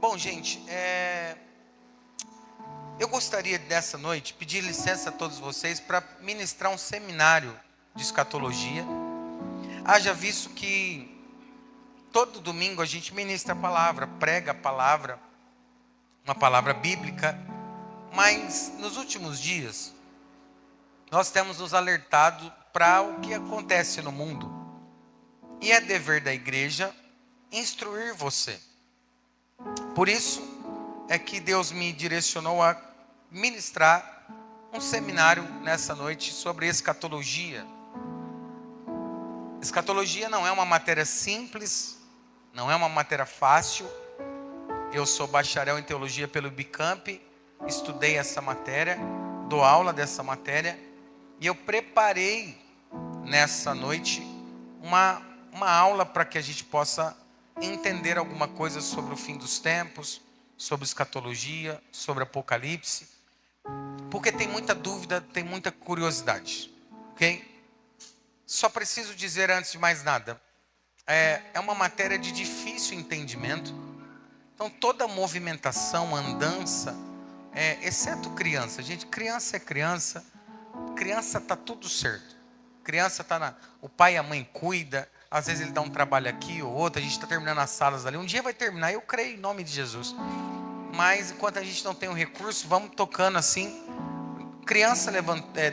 Bom, gente, eu gostaria dessa noite pedir licença a todos vocês para ministrar um seminário de escatologia. Haja visto que todo domingo a gente ministra a palavra, prega a palavra, uma palavra bíblica, mas nos últimos dias nós temos nos alertado para o que acontece no mundo. E é dever da igreja instruir você. Por isso é que Deus me direcionou a ministrar um seminário nessa noite sobre escatologia. Escatologia não é uma matéria simples, não é uma matéria fácil. Eu sou bacharel em teologia pelo Bicamp, estudei essa matéria, dou aula dessa matéria, e eu preparei nessa noite uma aula para que a gente possa entender alguma coisa sobre o fim dos tempos, sobre escatologia, sobre Apocalipse, porque tem muita dúvida, tem muita curiosidade, ok? Só preciso dizer antes de mais nada, é uma matéria de difícil entendimento, então toda movimentação, andança, exceto criança, gente, criança é criança, criança está tudo certo, criança está o pai e a mãe cuida, às vezes ele dá um trabalho aqui ou outro, a gente está terminando as salas ali, um dia vai terminar, eu creio em nome de Jesus, mas enquanto a gente não tem o recurso, vamos tocando assim. Criança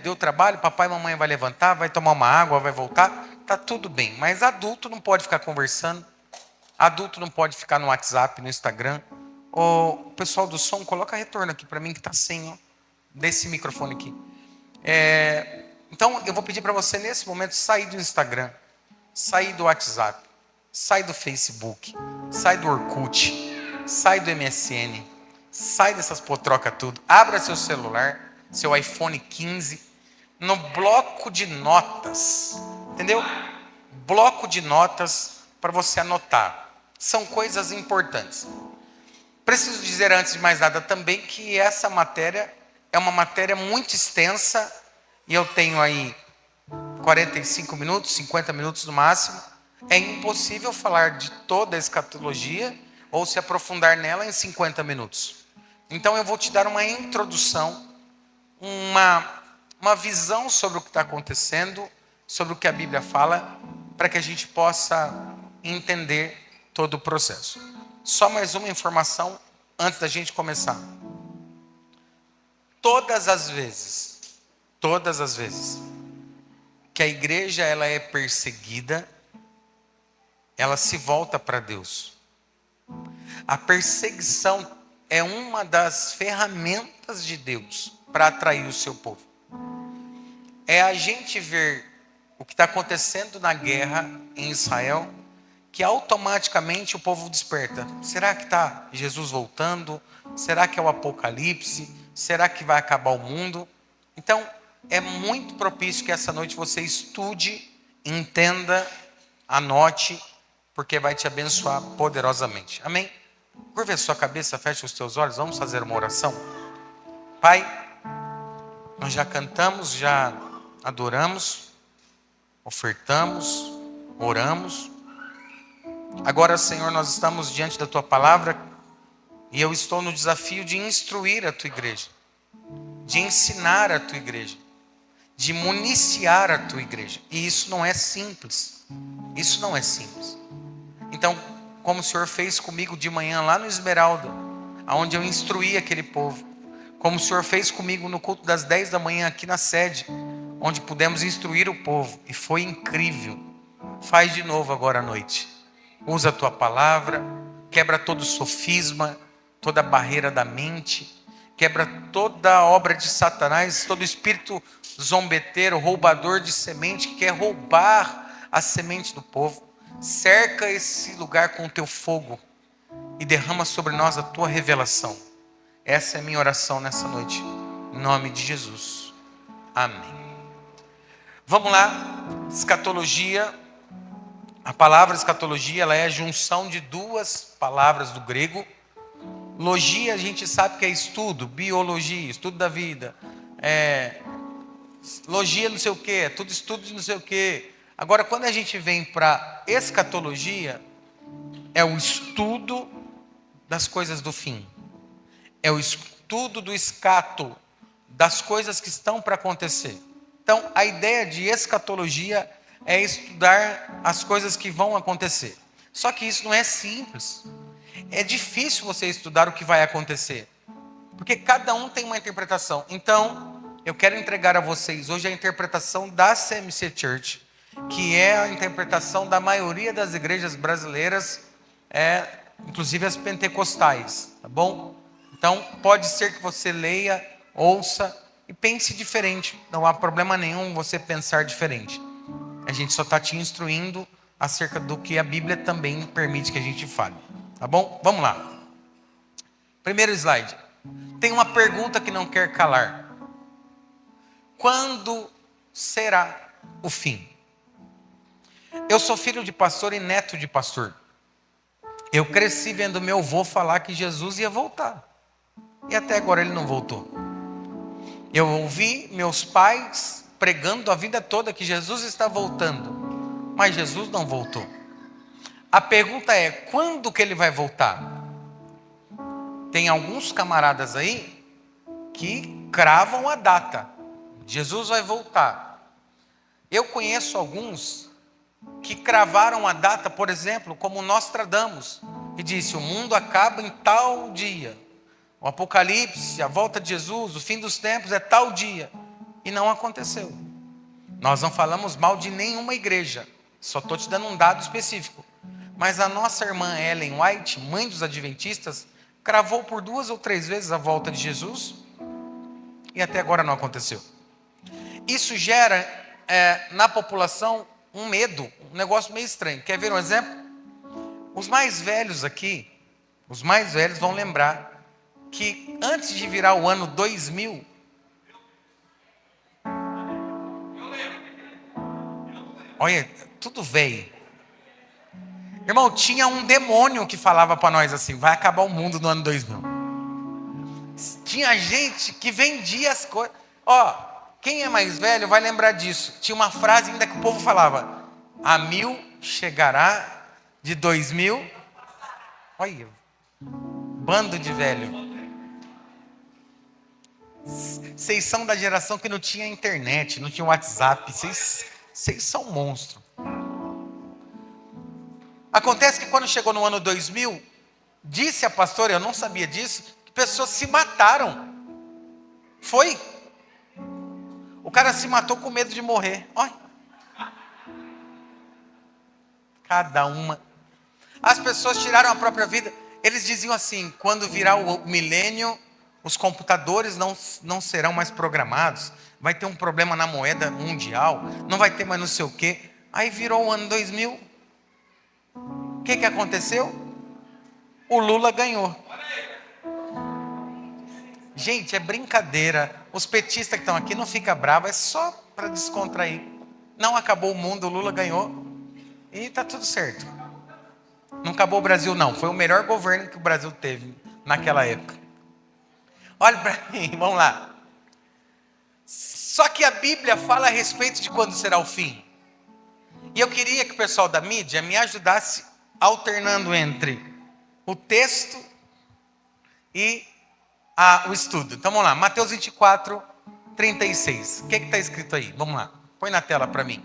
deu trabalho, papai e mamãe vai levantar, vai tomar uma água, vai voltar, tá tudo bem, mas adulto não pode ficar conversando, adulto não pode ficar no WhatsApp, no Instagram. O pessoal do som, coloca retorno aqui para mim que está sem, ó, desse microfone aqui. Então eu vou pedir para você nesse momento sair do Instagram, sair do WhatsApp, sair do Facebook, sair do Orkut, sair do MSN, sai dessas potrocas tudo, abra seu celular, seu iPhone 15, no bloco de notas, entendeu? Bloco de notas para você anotar, são coisas importantes. Preciso dizer antes de mais nada também que essa matéria é uma matéria muito extensa, e eu tenho aí 45 minutos, 50 minutos no máximo, é impossível falar de toda a escatologia, ou se aprofundar nela em 50 minutos. Então eu vou te dar uma introdução, uma visão sobre o que está acontecendo, sobre o que a Bíblia fala, para que a gente possa entender todo o processo. Só mais uma informação antes da gente começar. Todas as vezes que a igreja ela é perseguida, ela se volta para Deus. A perseguição é uma das ferramentas de Deus para atrair o seu povo. É a gente ver o que está acontecendo na guerra em Israel, que automaticamente o povo desperta. Será que está Jesus voltando? Será que é o Apocalipse? Será que vai acabar o mundo? Então, é muito propício que essa noite você estude, entenda, anote, porque vai te abençoar poderosamente. Amém? Curva a sua cabeça, feche os teus olhos, vamos fazer uma oração. Pai, nós já cantamos, já adoramos, ofertamos, oramos. Agora, Senhor, nós estamos diante da Tua palavra e eu estou no desafio de instruir a Tua igreja, de ensinar a Tua igreja, de municiar a Tua igreja. E isso não é simples. Isso não é simples. Então, como o Senhor fez comigo de manhã lá no Esmeralda, onde eu instruí aquele povo, como o Senhor fez comigo no culto das 10 da manhã aqui na sede, onde pudemos instruir o povo, e foi incrível. Faz de novo agora à noite. Usa a Tua palavra, quebra todo sofisma, toda barreira da mente, quebra toda a obra de Satanás, todo espírito zombeteiro, roubador de semente, que quer roubar a semente do povo. Cerca esse lugar com o Teu fogo e derrama sobre nós a Tua revelação. Essa é a minha oração nessa noite, em nome de Jesus. Amém. Vamos lá, escatologia. A palavra escatologia, ela é a junção de duas palavras do grego. Logia, a gente sabe que é estudo, biologia, estudo da vida. Logia não sei o que, é tudo estudo de não sei o que. Agora, quando a gente vem para escatologia, é o estudo das coisas do fim. É o estudo do escato, das coisas que estão para acontecer. Então, a ideia de escatologia é estudar as coisas que vão acontecer. Só que isso não é simples. É difícil você estudar o que vai acontecer, porque cada um tem uma interpretação. Então, eu quero entregar a vocês hoje a interpretação da CMC Church, que é a interpretação da maioria das igrejas brasileiras, inclusive as pentecostais, tá bom? Então, pode ser que você leia, ouça e pense diferente. Não há problema nenhum você pensar diferente. A gente só está te instruindo acerca do que a Bíblia também permite que a gente fale. Tá bom? Vamos lá. Primeiro slide. Tem uma pergunta que não quer calar. Quando será o fim? Eu sou filho de pastor e neto de pastor. Eu cresci vendo meu avô falar que Jesus ia voltar. E até agora ele não voltou. Eu ouvi meus pais pregando a vida toda que Jesus está voltando. Mas Jesus não voltou. A pergunta é, quando que ele vai voltar? Tem alguns camaradas aí que cravam a data. Jesus vai voltar. Eu conheço alguns que cravaram a data, por exemplo, como Nostradamus, e disse: o mundo acaba em tal dia. O Apocalipse, a volta de Jesus, o fim dos tempos é tal dia. E não aconteceu. Nós não falamos mal de nenhuma igreja. Só estou te dando um dado específico. Mas a nossa irmã Ellen White, mãe dos adventistas, cravou por 2 ou 3 vezes a volta de Jesus. E até agora não aconteceu. Isso gera na população um medo, um negócio meio estranho. Quer ver um exemplo? Os mais velhos aqui, os mais velhos vão lembrar que antes de virar o ano 2000, olha, tudo velho. Irmão, tinha um demônio que falava para nós assim: vai acabar o mundo no ano 2000. Tinha gente que vendia as coisas. Quem é mais velho vai lembrar disso. Tinha uma frase ainda que o povo falava: a 1000 chegará, de 2000. Olha, bando de velho. Vocês são da geração que não tinha internet, não tinha WhatsApp. Vocês são monstros. Acontece que quando chegou no ano 2000, disse a pastora, eu não sabia disso, que pessoas se mataram. Foi. O cara se matou com medo de morrer. Olha. Cada uma. As pessoas tiraram a própria vida. Eles diziam assim: quando virar o milênio, os computadores não serão mais programados. Vai ter um problema na moeda mundial. Não vai ter mais não sei o quê. Aí virou o ano 2000. O que aconteceu? O Lula ganhou. Gente, é brincadeira. Os petistas que estão aqui não ficam bravos, é só para descontrair. Não acabou o mundo, o Lula ganhou. E está tudo certo. Não acabou o Brasil, não. Foi o melhor governo que o Brasil teve naquela época. Olha para mim, vamos lá. Só que a Bíblia fala a respeito de quando será o fim. E eu queria que o pessoal da mídia me ajudasse alternando entre o texto e o estudo. Então vamos lá, Mateus 24, 36. O que está escrito aí? Vamos lá, põe na tela para mim.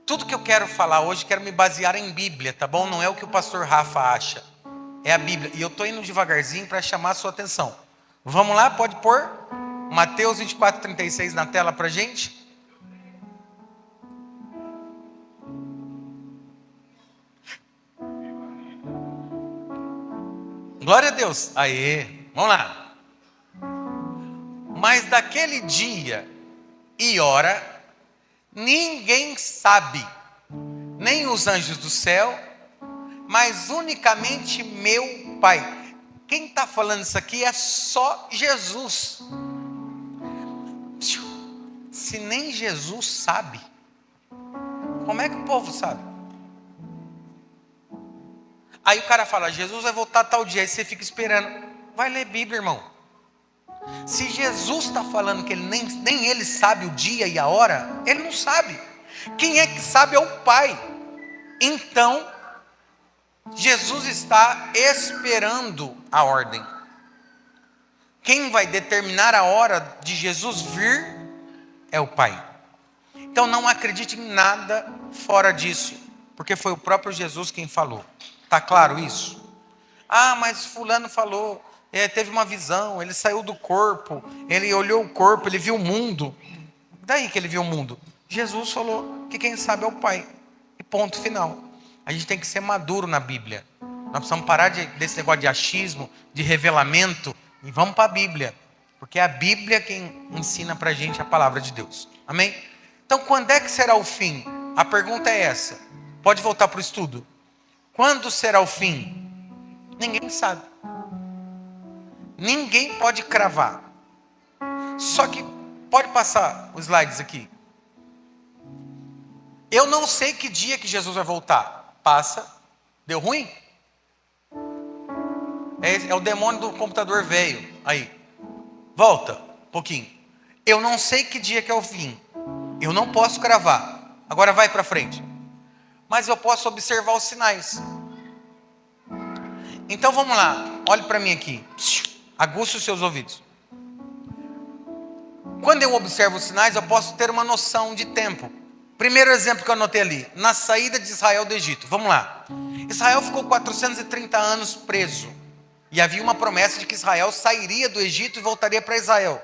Tudo que eu quero falar hoje, quero me basear em Bíblia, tá bom? Não é o que o pastor Rafa acha. É a Bíblia. E eu estou indo devagarzinho para chamar a sua atenção. Vamos lá, pode pôr Mateus 24, 36 na tela para a gente? Glória a Deus. Aê, vamos lá. Mas daquele dia e hora, ninguém sabe, nem os anjos do céu, mas unicamente meu Pai. Quem está falando isso aqui é só Jesus. Se nem Jesus sabe, como é que o povo sabe? Aí o cara fala: Jesus vai voltar tal dia. Aí você fica esperando. Vai ler Bíblia, irmão. Se Jesus está falando que ele nem ele sabe o dia e a hora, ele não sabe. Quem é que sabe é o Pai. Então, Jesus está esperando a ordem. Quem vai determinar a hora de Jesus vir é o Pai. Então não acredite em nada fora disso, porque foi o próprio Jesus quem falou. Está claro isso? Ah, mas fulano falou, teve uma visão, ele saiu do corpo, ele olhou o corpo, ele viu o mundo. Daí que ele viu o mundo? Jesus falou que quem sabe é o Pai. E ponto final. A gente tem que ser maduro na Bíblia. Nós precisamos parar desse negócio de achismo, de revelamento, e vamos para a Bíblia. Porque é a Bíblia quem ensina para a gente a palavra de Deus. Amém? Então, quando é que será o fim? A pergunta é essa. Pode voltar para o estudo. Quando será o fim? Ninguém sabe. Ninguém pode cravar. Só que, pode passar os slides aqui. Eu não sei que dia que Jesus vai voltar. Passa. Deu ruim? É o demônio do computador velho. Aí. Volta um pouquinho. Eu não sei que dia que é o fim. Eu não posso cravar. Agora vai para frente. Mas eu posso observar os sinais. Então vamos lá. Olhe para mim aqui. Aguce os seus ouvidos. Quando eu observo os sinais, eu posso ter uma noção de tempo. Primeiro exemplo que eu anotei ali. Na saída de Israel do Egito. Vamos lá. Israel ficou 430 anos preso. E havia uma promessa de que Israel sairia do Egito e voltaria para Israel.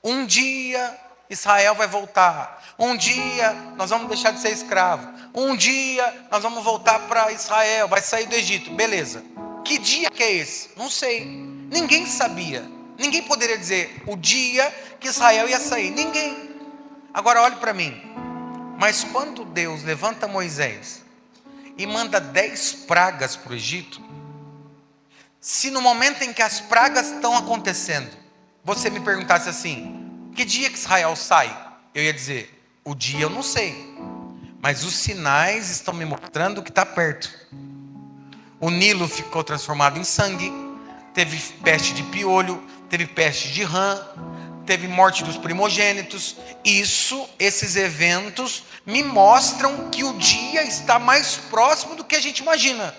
Um dia Israel vai voltar. Um dia nós vamos deixar de ser escravo. Um dia nós vamos voltar para Israel. Vai sair do Egito. Beleza. Que dia que é esse? Não sei. Ninguém sabia. Ninguém poderia dizer o dia que Israel ia sair. Ninguém. Agora olhe para mim. Mas quando Deus levanta Moisés e manda 10 pragas para o Egito, se no momento em que as pragas estão acontecendo, você me perguntasse assim, que dia que Israel sai? Eu ia dizer, o dia eu não sei, mas os sinais estão me mostrando que está perto. O Nilo ficou transformado em sangue, teve peste de piolho, teve peste de rã, teve morte dos primogênitos. Esses eventos me mostram que o dia está mais próximo do que a gente imagina.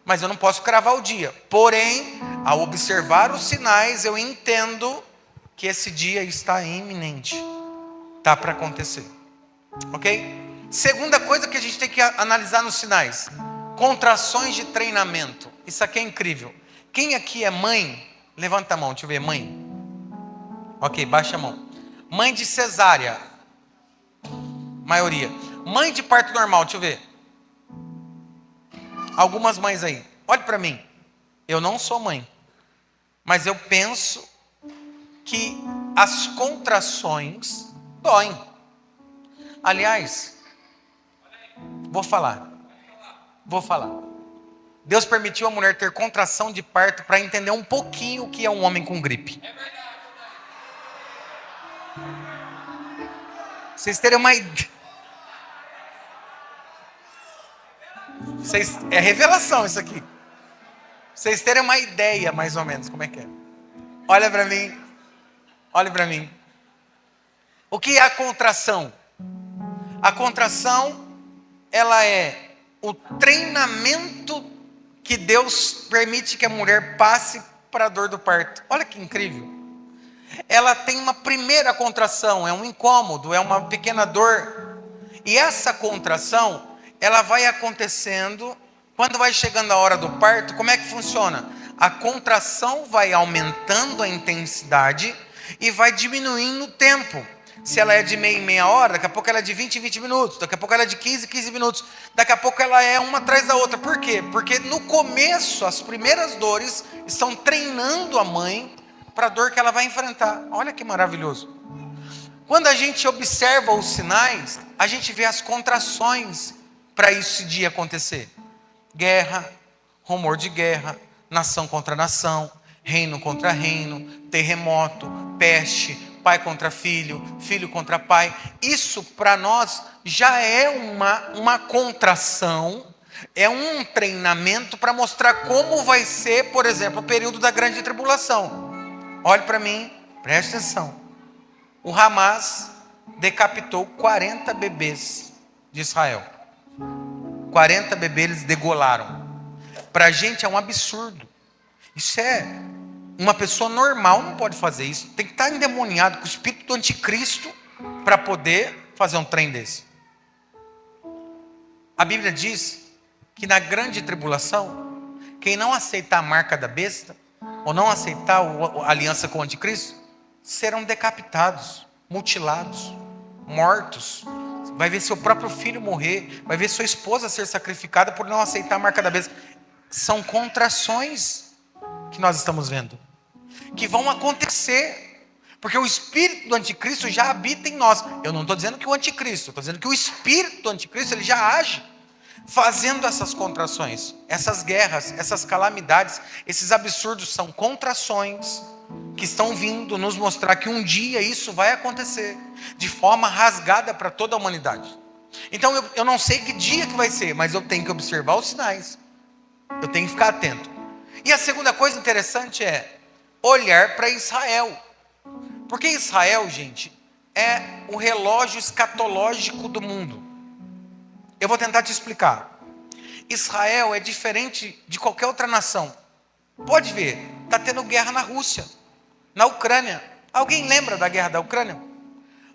Mas eu não posso cravar o dia. Porém, ao observar os sinais, eu entendo que esse dia está iminente. Está para acontecer. Ok? Segunda coisa que a gente tem que analisar nos sinais. Contrações de treinamento. Isso aqui é incrível. Quem aqui é mãe? Levanta a mão, deixa eu ver, mãe. Ok, baixa a mão. Mãe de cesárea. Maioria. Mãe de parto normal, deixa eu ver. Algumas mães aí. Olhe para mim. Eu não sou mãe. Mas eu penso que as contrações doem. Aliás, vou falar. Deus permitiu a mulher ter contração de parto para entender um pouquinho o que é um homem com gripe. Vocês terem uma ideia. É revelação isso aqui. Vocês terem uma ideia, mais ou menos, como é que é. Olha para mim. Olha para mim. O que é a contração? A contração, ela é o treinamento que Deus permite que a mulher passe para a dor do parto. Olha que incrível. Ela tem uma primeira contração, é um incômodo, é uma pequena dor. E essa contração, ela vai acontecendo, quando vai chegando a hora do parto, como é que funciona? A contração vai aumentando a intensidade e vai diminuindo o tempo. Se ela é de meia em meia hora, daqui a pouco ela é de 20 em 20 minutos, daqui a pouco ela é de 15 em 15 minutos, daqui a pouco ela é uma atrás da outra. Por quê? Porque no começo, as primeiras dores estão treinando a mãe para a dor que ela vai enfrentar. Olha que maravilhoso. Quando a gente observa os sinais, a gente vê as contrações para esse dia acontecer. Guerra, rumor de guerra, nação contra nação, reino contra reino, terremoto, peste, pai contra filho, filho contra pai. Isso para nós já é uma contração, é um treinamento para mostrar como vai ser, por exemplo, o período da grande tribulação. Olhe para mim, preste atenção. O Hamas decapitou 40 bebês de Israel. 40 bebês eles degolaram. Para a gente é um absurdo. Isso é... Uma pessoa normal não pode fazer isso. Tem que estar endemoniado com o espírito do anticristo para poder fazer um trem desse. A Bíblia diz que na grande tribulação, quem não aceitar a marca da besta, ou não aceitar a aliança com o anticristo, serão decapitados, mutilados, mortos. Vai ver seu próprio filho morrer, vai ver sua esposa ser sacrificada por não aceitar a marca da besta. São contrações que nós estamos vendo, que vão acontecer, porque o espírito do anticristo já habita em nós. Eu não estou dizendo que o anticristo, estou dizendo que o espírito do anticristo ele já age, fazendo essas contrações, essas guerras, essas calamidades, esses absurdos são contrações que estão vindo nos mostrar que um dia isso vai acontecer, de forma rasgada para toda a humanidade. Então eu não sei que dia que vai ser, mas eu tenho que observar os sinais, eu tenho que ficar atento. E a segunda coisa interessante é olhar para Israel. Porque Israel, gente, é o relógio escatológico do mundo. Eu vou tentar te explicar. Israel é diferente de qualquer outra nação. Pode ver, está tendo guerra na Rússia, na Ucrânia. Alguém lembra da guerra da Ucrânia?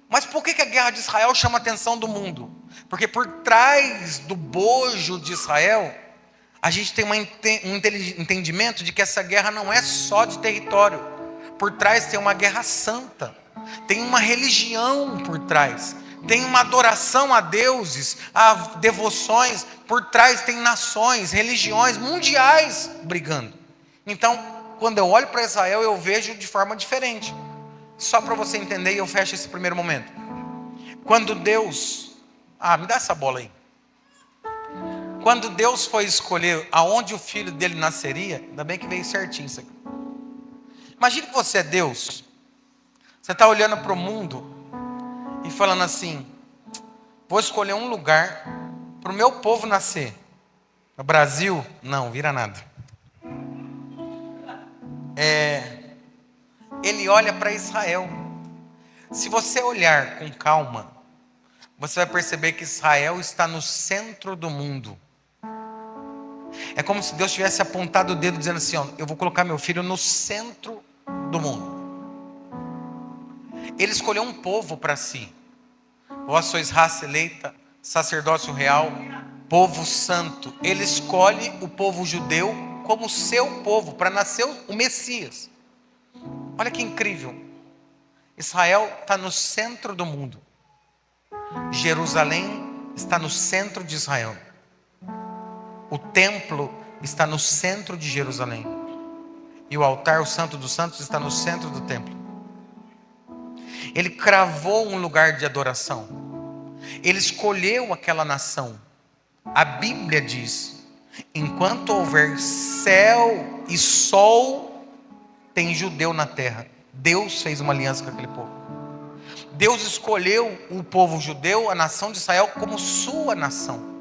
Mas por que a guerra de Israel chama a atenção do mundo? Porque por trás do bojo de Israel, a gente tem um entendimento de que essa guerra não é só de território. Por trás tem uma guerra santa. Tem uma religião por trás. Tem uma adoração a deuses, a devoções. Por trás tem nações, religiões mundiais brigando. Então, quando eu olho para Israel, eu vejo de forma diferente. Só para você entender, e eu fecho esse primeiro momento. Quando Deus... me dá essa bola aí. Quando Deus foi escolher aonde o filho dele nasceria, ainda bem que veio certinho isso aqui. Imagine que você é Deus. Você está olhando para o mundo e falando assim: vou escolher um lugar para o meu povo nascer. No Brasil, não, vira nada. Ele olha para Israel. Se você olhar com calma, você vai perceber que Israel está no centro do mundo. É como se Deus tivesse apontado o dedo dizendo assim: eu vou colocar meu filho no centro do mundo. Ele escolheu um povo para si. Vós sois raça eleita, sacerdócio real, povo santo. Ele escolhe o povo judeu como seu povo, para nascer o Messias. Olha que incrível. Israel está no centro do mundo. Jerusalém está no centro de Israel. O templo está no centro de Jerusalém. E o altar, o Santo dos Santos, está no centro do templo. Ele cravou um lugar de adoração. Ele escolheu aquela nação. A Bíblia diz: enquanto houver céu e sol, tem judeu na terra. Deus fez uma aliança com aquele povo. Deus escolheu o povo judeu, a nação de Israel, como sua nação.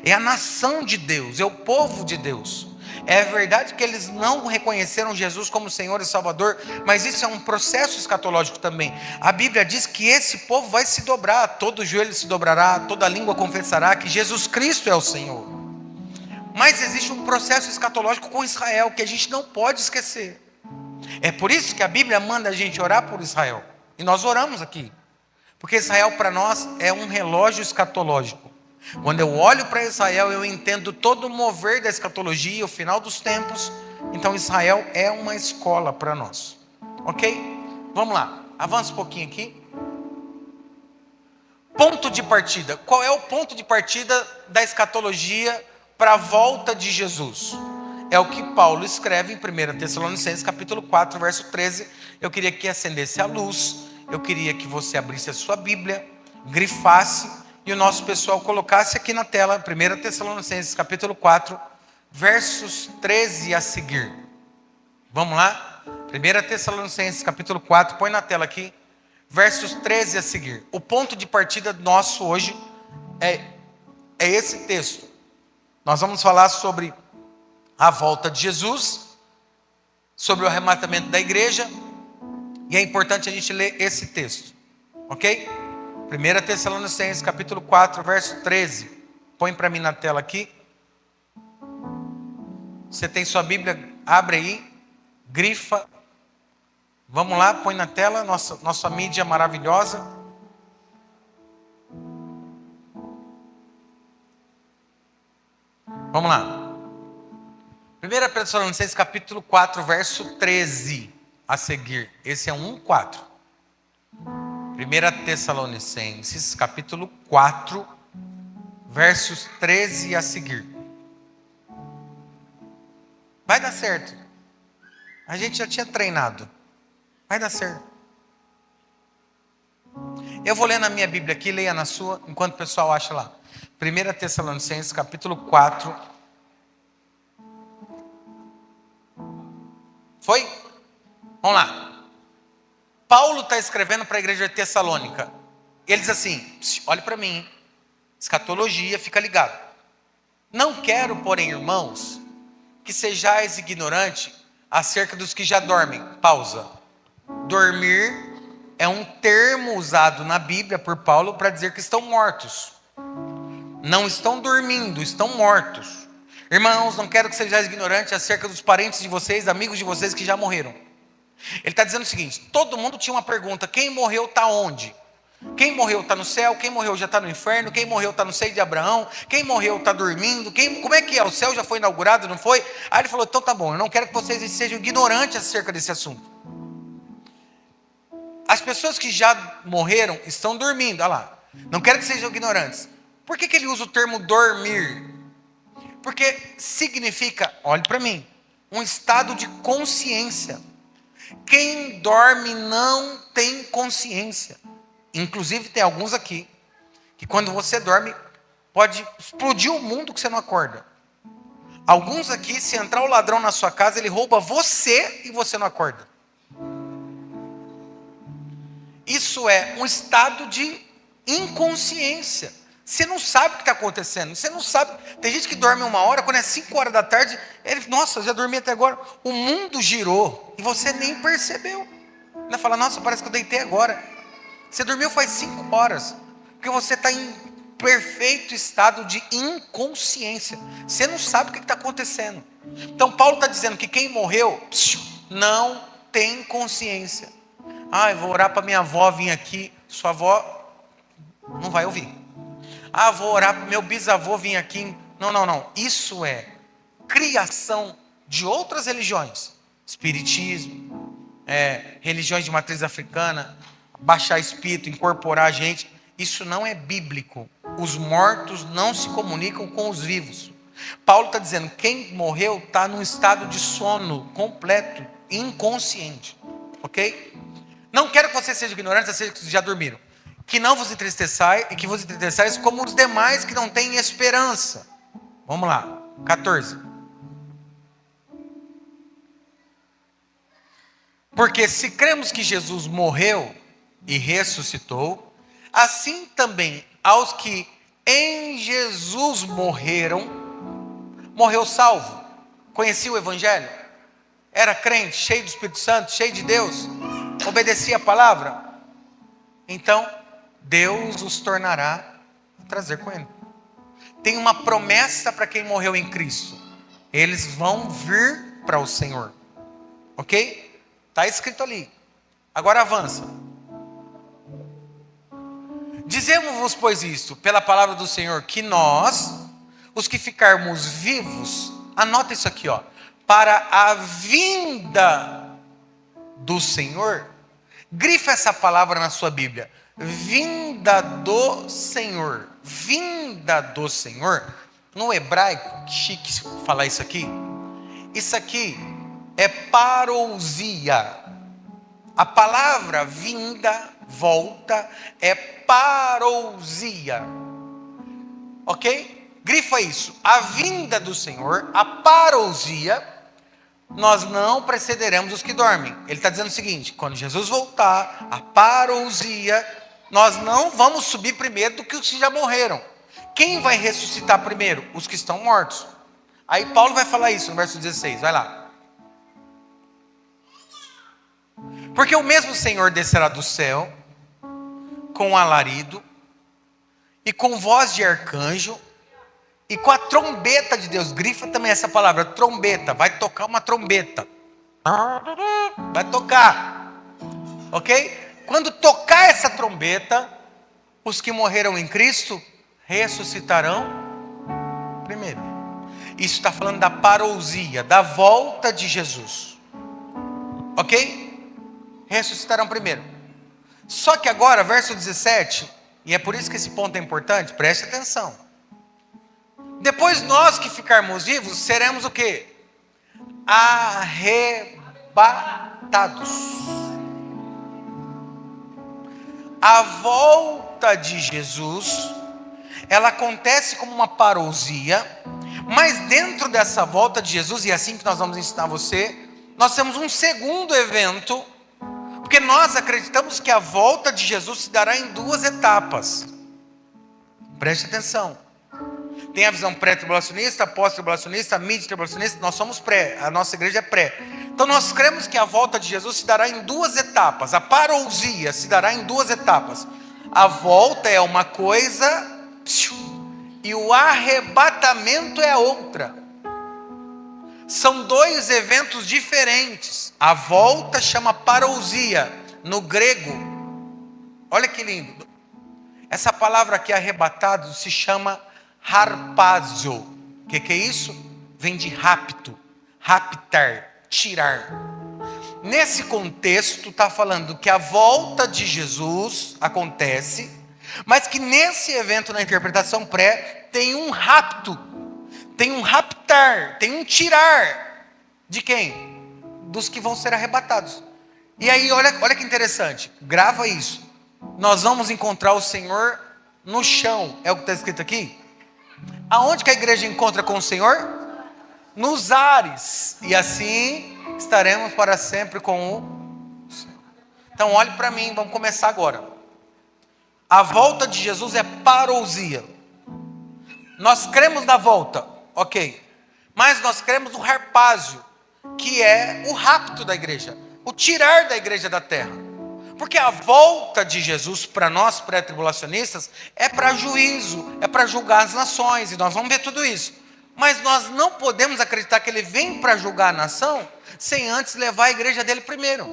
É a nação de Deus, é o povo de Deus. É verdade que eles não reconheceram Jesus como Senhor e Salvador, mas isso é um processo escatológico também. A Bíblia diz que esse povo vai se dobrar, todo joelho se dobrará, toda língua confessará que Jesus Cristo é o Senhor. Mas existe um processo escatológico com Israel que a gente não pode esquecer. É por isso que a Bíblia manda a gente orar por Israel. E nós oramos aqui, porque Israel para nós é um relógio escatológico. Quando eu olho para Israel, eu entendo todo o mover da escatologia, o final dos tempos. Então Israel é uma escola para nós. Ok? Vamos lá, avança um pouquinho aqui. Ponto de partida. Qual é o ponto de partida da escatologia para a volta de Jesus? É o que Paulo escreve em 1 Tessalonicenses capítulo 4, verso 13. Eu queria que acendesse a luz. Eu queria que você abrisse a sua Bíblia, grifasse, e o nosso pessoal colocasse aqui na tela, 1 Tessalonicenses capítulo 4, versos 13 a seguir. Vamos lá? 1 Tessalonicenses capítulo 4, põe na tela aqui, versos 13 a seguir. O ponto de partida nosso hoje é esse texto. Nós vamos falar sobre a volta de Jesus, sobre o arrebatamento da igreja, e é importante a gente ler esse texto, ok? 1 Tessalonicenses capítulo 4, verso 13. Põe para mim na tela aqui. Você tem sua Bíblia? Abre aí, grifa. Vamos lá, põe na tela, nossa mídia maravilhosa. Vamos lá. 1 Tessalonicenses capítulo 4, verso 13 a seguir. Esse é 1:4. 1 Tessalonicenses capítulo 4, versos 13 a seguir. Vai dar certo. A gente já tinha treinado. Vai dar certo. Eu vou ler na minha Bíblia aqui, leia na sua, enquanto o pessoal acha lá. 1 Tessalonicenses capítulo 4. Foi? Vamos lá. Paulo está escrevendo para a igreja de Tessalônica. Ele diz assim, olhe para mim, escatologia, fica ligado. Não quero, porém, irmãos, que sejais ignorante acerca dos que já dormem. Pausa. Dormir é um termo usado na Bíblia por Paulo para dizer que estão mortos. Não estão dormindo, estão mortos. Irmãos, não quero que sejais ignorantes acerca dos parentes de vocês, amigos de vocês que já morreram. Ele está dizendo o seguinte, todo mundo tinha uma pergunta, quem morreu está onde? Quem morreu está no céu, quem morreu já está no inferno, quem morreu está no seio de Abraão, quem morreu está dormindo, como é que é? O céu já foi inaugurado, não foi? Aí ele falou, então tá bom, eu não quero que vocês sejam ignorantes acerca desse assunto. As pessoas que já morreram estão dormindo, olha lá, não quero que sejam ignorantes. Por que ele usa o termo dormir? Porque significa, olhe para mim, um estado de consciência. Quem dorme não tem consciência. Inclusive tem alguns aqui, que quando você dorme, pode explodir o mundo que você não acorda. Alguns aqui, se entrar o ladrão na sua casa, ele rouba você e você não acorda. Isso é um estado de inconsciência. Você não sabe o que está acontecendo. Você não sabe. Tem gente que dorme 1 hora, quando é 5 horas da tarde, ele, nossa, já dormi até agora. O mundo girou e você nem percebeu. Ele fala, nossa, parece que eu deitei agora. Você dormiu faz 5 horas, porque você está em perfeito estado de inconsciência. Você não sabe o que está acontecendo. Então Paulo está dizendo que quem morreu não tem consciência. Ah, eu vou orar para minha avó vir aqui. Sua avó não vai ouvir. Ah, vou orar para meu bisavô vir aqui. Não. Isso é criação de outras religiões. Espiritismo, religiões de matriz africana, baixar espírito, incorporar a gente. Isso não é bíblico. Os mortos não se comunicam com os vivos. Paulo está dizendo, quem morreu está num estado de sono completo, inconsciente. Ok? Não quero que vocês sejam ignorantes, vocês que já dormiram. Que não vos entristeçais, e que vos entristeçais como os demais que não têm esperança. Vamos lá, 14. Porque se cremos que Jesus morreu e ressuscitou, assim também aos que em Jesus morreu salvo. Conhecia o Evangelho? Era crente, cheio do Espírito Santo, cheio de Deus? Obedecia a palavra? Então, Deus os tornará a trazer com Ele. Tem uma promessa para quem morreu em Cristo. Eles vão vir para o Senhor. Ok? Está escrito ali. Agora avança. Dizemos-vos, pois, isto, pela palavra do Senhor, que nós, os que ficarmos vivos, anota isso aqui, ó, para a vinda do Senhor, grifa essa palavra na sua Bíblia, vinda do Senhor. Vinda do Senhor, no hebraico, que chique falar isso aqui é parousia. A palavra vinda, volta, é parousia. Ok? Grifa isso. A vinda do Senhor, a parousia, nós não precederemos os que dormem. Ele está dizendo o seguinte, quando Jesus voltar, a parousia, nós não vamos subir primeiro do que os que já morreram. Quem vai ressuscitar primeiro? Os que estão mortos. Aí Paulo vai falar isso no verso 16, vai lá. Porque o mesmo Senhor descerá do céu, com alarido, e com voz de arcanjo, E com a trombeta de Deus, grifa também essa palavra, trombeta, vai tocar uma trombeta. Vai tocar, ok? Quando tocar essa trombeta, os que morreram em Cristo ressuscitarão primeiro. Isso está falando da parousia, da volta de Jesus, ok? Ressuscitarão primeiro. Só que agora, verso 17, e é por isso que esse ponto é importante, preste atenção. Depois nós que ficarmos vivos, seremos o quê? Arrebatados. A volta de Jesus, ela acontece como uma parousia, mas dentro dessa volta de Jesus, e é assim que nós vamos ensinar você, nós temos um segundo evento, porque nós acreditamos que a volta de Jesus se dará em duas etapas. Preste atenção. Tem a visão pré-tribulacionista, pós-tribulacionista, mid-tribulacionista, nós somos pré, a nossa igreja é pré. Então nós cremos que a volta de Jesus se dará em duas etapas, a parousia se dará em duas etapas. A volta é uma coisa e o arrebatamento é a outra. São dois eventos diferentes. A volta chama parousia, no grego. Olha que lindo. Essa palavra aqui, arrebatado, se chama harpazo. O que é isso? Vem de rapto, raptar, tirar. Nesse contexto está falando que a volta de Jesus acontece, mas que nesse evento, na interpretação pré, tem um rapto, tem um raptar, tem um tirar. De quem? Dos que vão ser arrebatados. E aí olha que interessante, grava isso. Nós vamos encontrar o Senhor no chão, é o que está escrito aqui. Aonde que a igreja encontra com o Senhor? Nos ares. E assim estaremos para sempre com o Senhor. Então olhe para mim, vamos começar agora. A volta de Jesus é parousia. Nós cremos na volta, ok. Mas nós cremos no harpásio, que é o rapto da igreja, o tirar da igreja da terra. Porque a volta de Jesus para nós pré-tribulacionistas é para juízo, é para julgar as nações, e nós vamos ver tudo isso. Mas nós não podemos acreditar que ele vem para julgar a nação sem antes levar a igreja dele primeiro.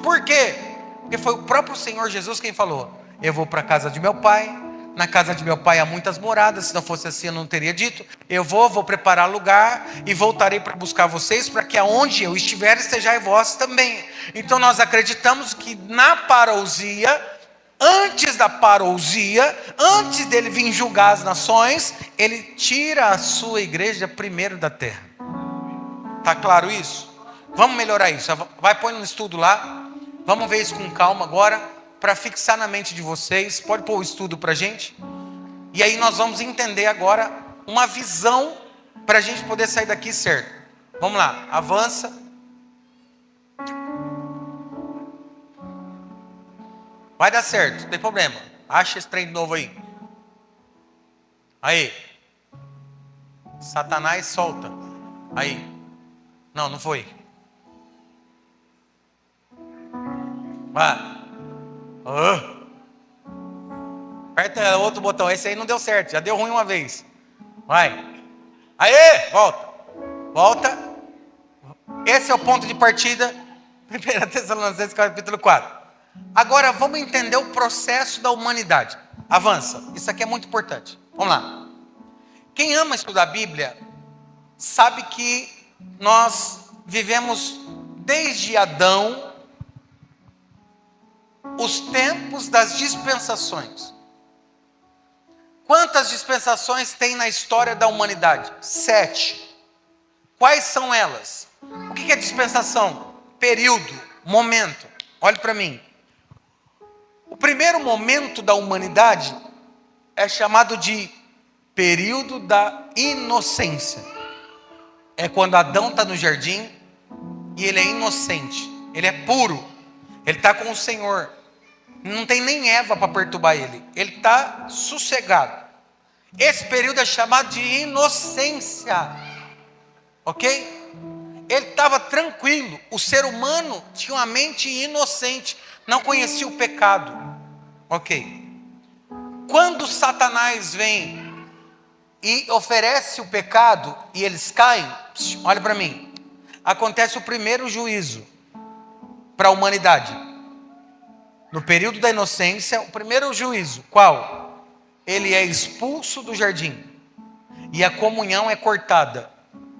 Por quê? Porque foi o próprio Senhor Jesus quem falou: eu vou para a casa de meu pai, na casa de meu pai há muitas moradas, se não fosse assim eu não teria dito. Eu vou preparar lugar e voltarei para buscar vocês, para que aonde eu estiver estejai vós também. Então nós acreditamos que na parousia, antes da parousia, antes dele vir julgar as nações, ele tira a sua igreja primeiro da terra. Tá claro isso? Vamos melhorar isso. Vai pôr no estudo lá. Vamos ver isso com calma agora, para fixar na mente de vocês. Pode pôr o estudo para a gente. E aí nós vamos entender agora uma visão para a gente poder sair daqui certo. Vamos lá, avança. Vai dar certo, não tem problema. Acha esse trem de novo aí. Aí. Satanás solta. Aí. Não, não foi. Vai. Aperta outro botão. Esse aí não deu certo, já deu ruim uma vez. Vai. Aê, volta. Volta. Esse é o ponto de partida. 1 Tessalonicenses capítulo 4. Agora vamos entender o processo da humanidade. Avança. Isso aqui é muito importante. Vamos lá. Quem ama estudar a Bíblia sabe que nós vivemos desde Adão os tempos das dispensações. Quantas dispensações tem na história da humanidade? 7. Quais são elas? O que é dispensação? Período, momento. Olhe para mim. O primeiro momento da humanidade é chamado de período da inocência. É quando Adão está no jardim e ele é inocente, ele é puro, ele está com o Senhor. Não tem nem Eva para perturbar ele. Ele está sossegado. Esse período é chamado de inocência. Ok? Ele estava tranquilo. O ser humano tinha uma mente inocente. Não conhecia o pecado. Ok. Quando Satanás vem e oferece o pecado e eles caem, olha para mim, acontece o primeiro juízo para a humanidade. No período da inocência, o primeiro juízo, qual? Ele é expulso do jardim e a comunhão é cortada,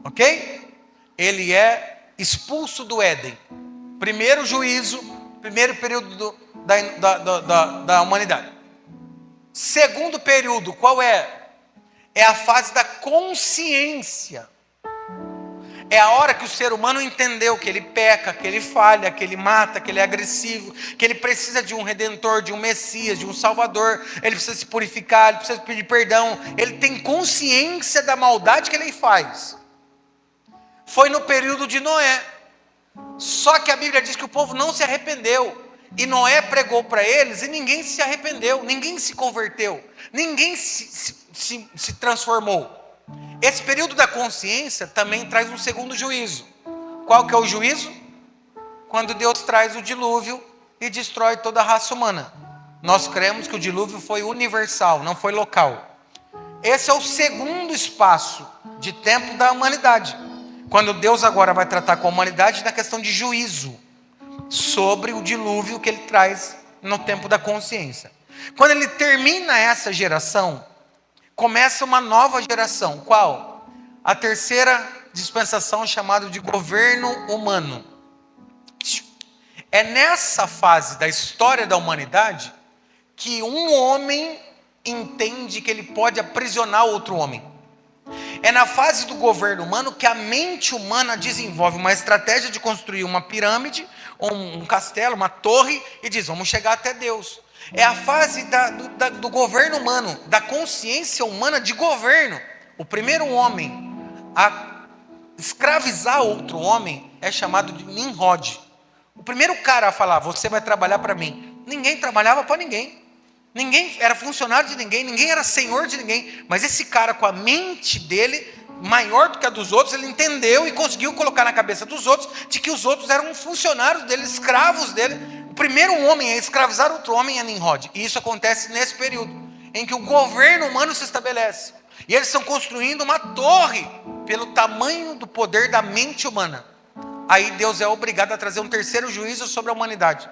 ok? Ele é expulso do Éden. Primeiro juízo, primeiro período da humanidade. Segundo período, qual é? É a fase da consciência. É a hora que o ser humano entendeu que ele peca, que ele falha, que ele mata, que ele é agressivo, que ele precisa de um redentor, de um Messias, de um Salvador. Ele precisa se purificar, ele precisa pedir perdão. Ele tem consciência da maldade que ele faz. Foi no período de Noé. Só que a Bíblia diz que o povo não se arrependeu. E Noé pregou para eles e ninguém se arrependeu, ninguém se converteu, ninguém se transformou. Esse período da consciência também traz um segundo juízo. Qual que é o juízo? Quando Deus traz o dilúvio e destrói toda a raça humana. Nós cremos que o dilúvio foi universal, não foi local. Esse é o segundo espaço de tempo da humanidade. Quando Deus agora vai tratar com a humanidade na questão de juízo sobre o dilúvio que ele traz no tempo da consciência. Quando ele termina essa geração, começa uma nova geração. Qual? A terceira dispensação, chamada de governo humano. É nessa fase da história da humanidade que um homem entende que ele pode aprisionar outro homem. É na fase do governo humano que a mente humana desenvolve uma estratégia de construir uma pirâmide, um castelo, uma torre, e diz, vamos chegar até Deus. É a fase do governo humano, da consciência humana de governo. O primeiro homem a escravizar outro homem é chamado de Nimrod. O primeiro cara a falar, você vai trabalhar para mim. Ninguém trabalhava para ninguém. Ninguém era funcionário de ninguém, ninguém era senhor de ninguém. Mas esse cara, com a mente dele, maior do que a dos outros, ele entendeu e conseguiu colocar na cabeça dos outros de que os outros eram funcionários dele, escravos dele. O primeiro homem a escravizar outro homem é Nimrod. E isso acontece nesse período, em que o governo humano se estabelece. E eles estão construindo uma torre pelo tamanho do poder da mente humana. Aí Deus é obrigado a trazer um terceiro juízo sobre a humanidade.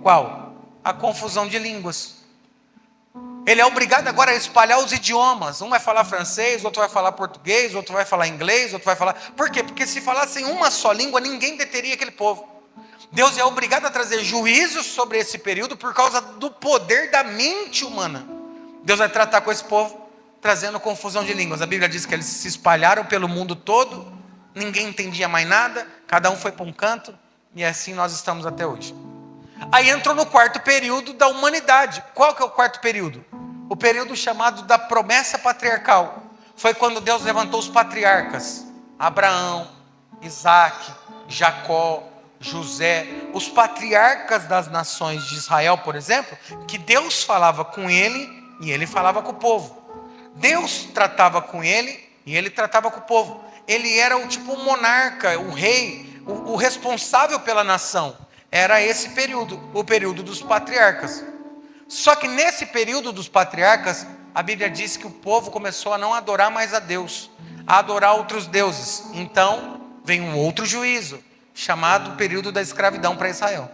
Qual? A confusão de línguas. Ele é obrigado agora a espalhar os idiomas. Um vai falar francês, outro vai falar português, outro vai falar inglês, outro vai falar... Por quê? Porque se falassem uma só língua, ninguém deteria aquele povo. Deus é obrigado a trazer juízos sobre esse período por causa do poder da mente humana. Deus vai tratar com esse povo, trazendo confusão de línguas. A Bíblia diz que eles se espalharam pelo mundo todo, ninguém entendia mais nada, cada um foi para um canto, e assim nós estamos até hoje. Aí entrou no quarto período da humanidade. Qual que é o quarto período? O período chamado da promessa patriarcal. Foi quando Deus levantou os patriarcas. Abraão, Isaac, Jacó, José. Os patriarcas das nações de Israel, por exemplo, que Deus falava com ele e ele falava com o povo. Deus tratava com ele e ele tratava com o povo. Ele era o tipo monarca, o rei, o responsável pela nação. Era esse período, o período dos patriarcas. Só que nesse período dos patriarcas, a Bíblia diz que o povo começou a não adorar mais a Deus, a adorar outros deuses. Então, vem um outro juízo, chamado período da escravidão para Israel.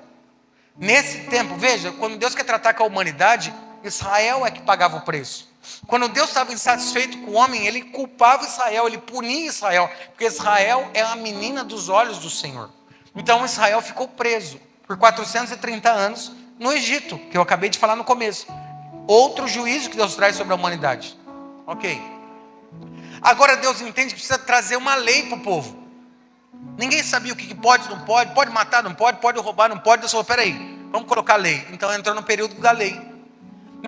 Nesse tempo, veja, quando Deus quer tratar com a humanidade, Israel é que pagava o preço. Quando Deus estava insatisfeito com o homem, ele culpava Israel, ele punia Israel, porque Israel é a menina dos olhos do Senhor. Então Israel ficou preso por 430 anos no Egito, que eu acabei de falar no começo. Outro juízo que Deus traz sobre a humanidade. Ok. Agora Deus entende que precisa trazer uma lei para o povo. Ninguém sabia o que pode, não pode matar, não pode roubar, não pode. Deus falou, peraí, vamos colocar lei. Então entrou no período da lei.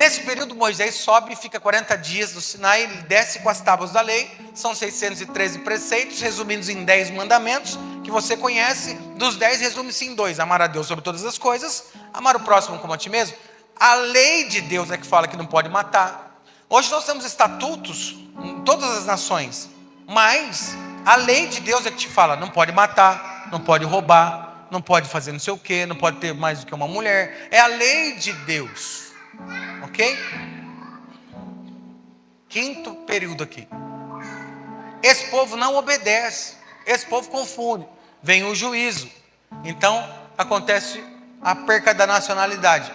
Nesse período Moisés sobe e fica 40 dias no Sinai, ele desce com as tábuas da lei, são 613 preceitos, resumidos em 10 mandamentos, que você conhece. Dos 10 resume-se em 2, amar a Deus sobre todas as coisas, amar o próximo como a ti mesmo. A lei de Deus é que fala que não pode matar. Hoje nós temos estatutos em todas as nações, mas a lei de Deus é que te fala, não pode matar, não pode roubar, não pode fazer não sei o que, não pode ter mais do que uma mulher. É a lei de Deus. Ok? quinto período aqui. Esse povo não obedece, esse povo confunde, vem o juízo. Então acontece a perca da nacionalidade.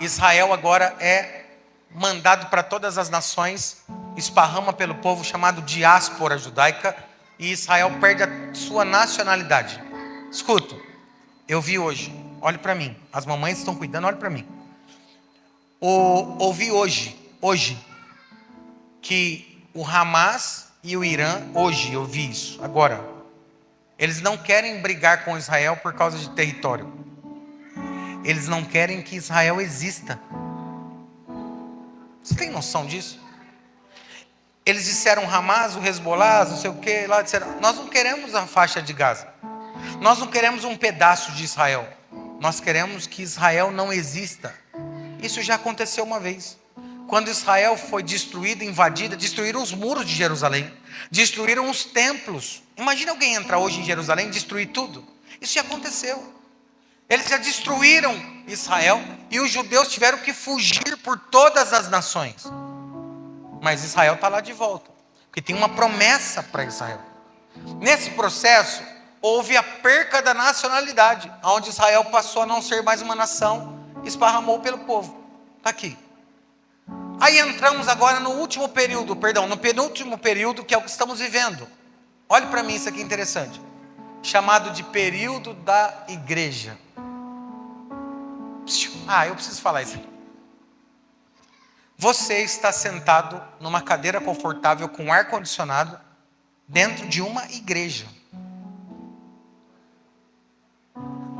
Israel agora é mandado para todas as nações, esparrama pelo povo chamado diáspora judaica, e Israel perde a sua nacionalidade. Escuta, eu vi hoje, olhe para mim, as mamães estão cuidando, olhe para mim. Ouvi hoje, que o Hamas e o Irã, hoje eu vi isso, agora, eles não querem brigar com Israel por causa de território. Eles não querem que Israel exista. Você tem noção disso? Eles disseram, Hamas, o Hezbollah, não sei o que, lá disseram, nós não queremos a faixa de Gaza. Nós não queremos um pedaço de Israel. Nós queremos que Israel não exista. Isso já aconteceu uma vez. Quando Israel foi destruída, invadida, destruíram os muros de Jerusalém. Destruíram os templos. Imagina alguém entrar hoje em Jerusalém e destruir tudo. Isso já aconteceu. Eles já destruíram Israel e os judeus tiveram que fugir por todas as nações. Mas Israel está lá de volta, porque tem uma promessa para Israel. Nesse processo, houve a perca da nacionalidade, onde Israel passou a não ser mais uma nação, esparramou pelo povo. Está aqui. Aí entramos agora no último período, no penúltimo período, que é o que estamos vivendo. Olhe para mim, isso aqui é interessante. Chamado de período da igreja. Eu preciso falar isso aqui. Você está sentado numa cadeira confortável com ar-condicionado dentro de uma igreja.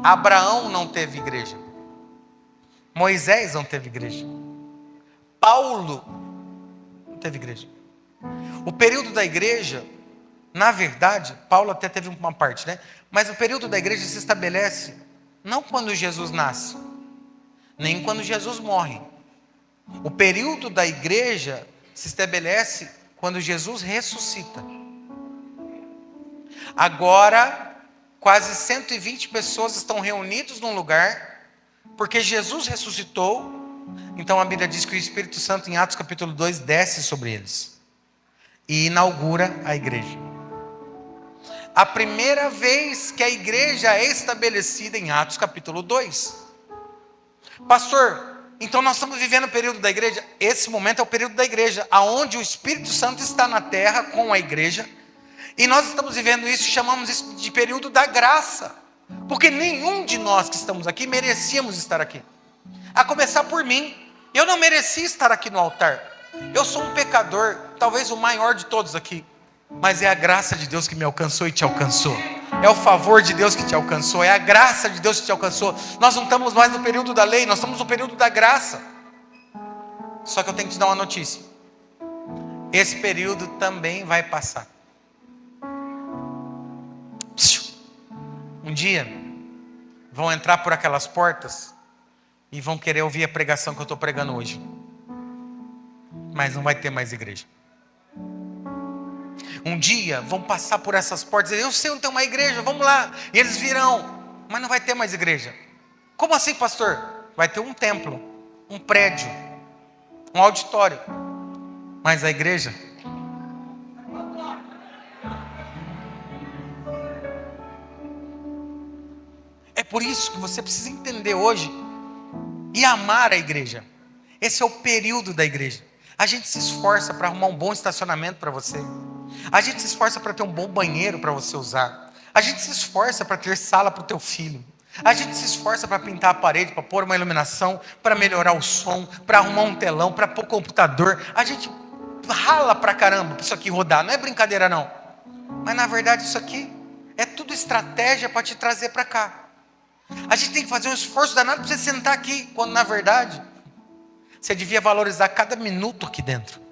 Abraão não teve igreja. Moisés não teve igreja. Paulo não teve igreja. O período da igreja, na verdade, Paulo até teve uma parte, né? Mas o período da igreja se estabelece não quando Jesus nasce, nem quando Jesus morre. O período da igreja se estabelece quando Jesus ressuscita. Agora, quase 120 pessoas estão reunidas num lugar, porque Jesus ressuscitou. Então a Bíblia diz que o Espírito Santo, em Atos capítulo 2, desce sobre eles e inaugura a igreja. A primeira vez que a igreja é estabelecida em Atos capítulo 2. Pastor, então nós estamos vivendo o período da igreja. Esse momento é o período da igreja, aonde o Espírito Santo está na terra com a igreja. E nós estamos vivendo isso, chamamos isso de período da graça. Porque nenhum de nós que estamos aqui merecíamos estar aqui. A começar por mim. Eu não mereci estar aqui no altar. Eu sou um pecador, talvez o maior de todos aqui. Mas é a graça de Deus que me alcançou e te alcançou. É o favor de Deus que te alcançou. É a graça de Deus que te alcançou. Nós não estamos mais no período da lei, nós estamos no período da graça. Só que eu tenho que te dar uma notícia. Esse período também vai passar. Um dia vão entrar por aquelas portas e vão querer ouvir a pregação que eu estou pregando hoje. Mas não vai ter mais igreja. Um dia vão passar por essas portas e dizer, eu sei onde tem uma igreja, vamos lá. E eles virão, mas não vai ter mais igreja. Como assim, pastor? Vai ter um templo, um prédio, um auditório. Mas a igreja... É por isso que você precisa entender hoje e amar a igreja. Esse é o período da igreja. A gente se esforça para arrumar um bom estacionamento para você. A gente se esforça para ter um bom banheiro para você usar. A gente se esforça para ter sala para o teu filho. A gente se esforça para pintar a parede, para pôr uma iluminação, para melhorar o som, para arrumar um telão, para pôr computador. A gente rala pra caramba para isso aqui rodar. Não é brincadeira não. Mas na verdade isso aqui é tudo estratégia para te trazer para cá. A gente tem que fazer um esforço danado para você sentar aqui, quando na verdade você devia valorizar cada minuto aqui dentro.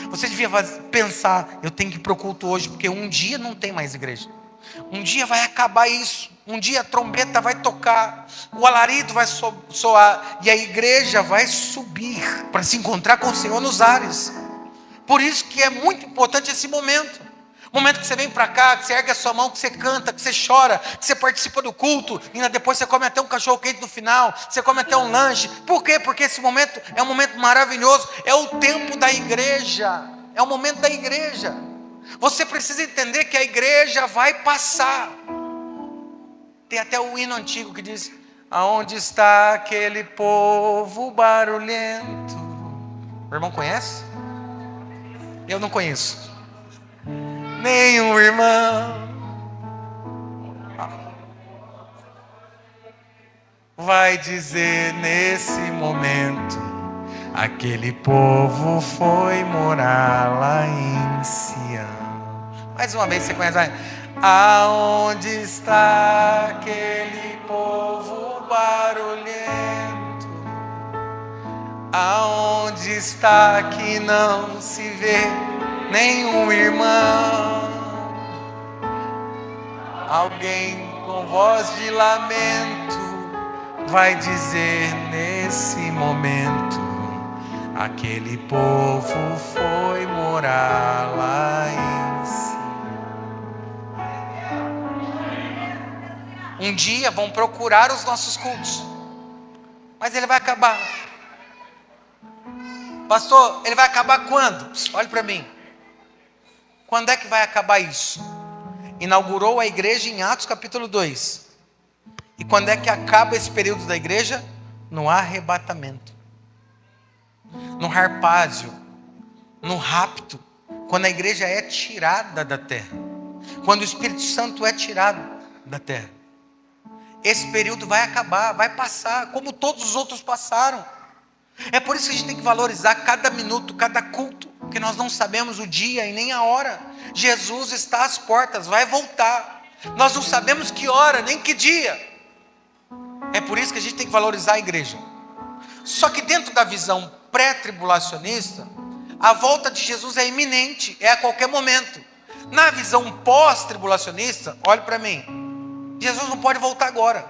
Você devia pensar, eu tenho que ir para o culto hoje, porque um dia não tem mais igreja. Um dia vai acabar isso. Um dia a trombeta vai tocar, o alarido vai soar, e a igreja vai subir para se encontrar com o Senhor nos ares. Por isso que é muito importante esse momento. Momento que você vem para cá, que você ergue a sua mão, que você canta, que você chora, que você participa do culto, e ainda depois você come até um cachorro quente no final, você come até um lanche. Por quê? Porque esse momento é um momento maravilhoso, é o tempo da igreja, é o momento da igreja. Você precisa entender que a igreja vai passar. Tem até o hino antigo que diz: aonde está aquele povo barulhento? O irmão conhece? Eu não conheço. Nenhum irmão vai dizer nesse momento: aquele povo foi morar lá em Sião. Mais uma vez, você conhece? Aonde está aquele povo barulhento? Aonde está que não se vê nenhum irmão? Alguém com voz de lamento vai dizer nesse momento: aquele povo foi morar lá em Sião. Um dia vão procurar os nossos cultos, mas ele vai acabar. Pastor, ele vai acabar quando? Olhe para mim. Quando é que vai acabar isso? Inaugurou a igreja em Atos capítulo 2. E quando é que acaba esse período da igreja? No arrebatamento, no harpázio, no rapto. Quando a igreja é tirada da terra, quando o Espírito Santo é tirado da terra. Esse período vai acabar, vai passar, como todos os outros passaram. É por isso que a gente tem que valorizar cada minuto, cada culto, porque nós não sabemos o dia e nem a hora. Jesus está às portas, vai voltar. Nós não sabemos que hora, nem que dia. É por isso que a gente tem que valorizar a igreja. Só que dentro da visão pré-tribulacionista, a volta de Jesus é iminente, é a qualquer momento. Na visão pós-tribulacionista, olhe para mim, Jesus não pode voltar agora.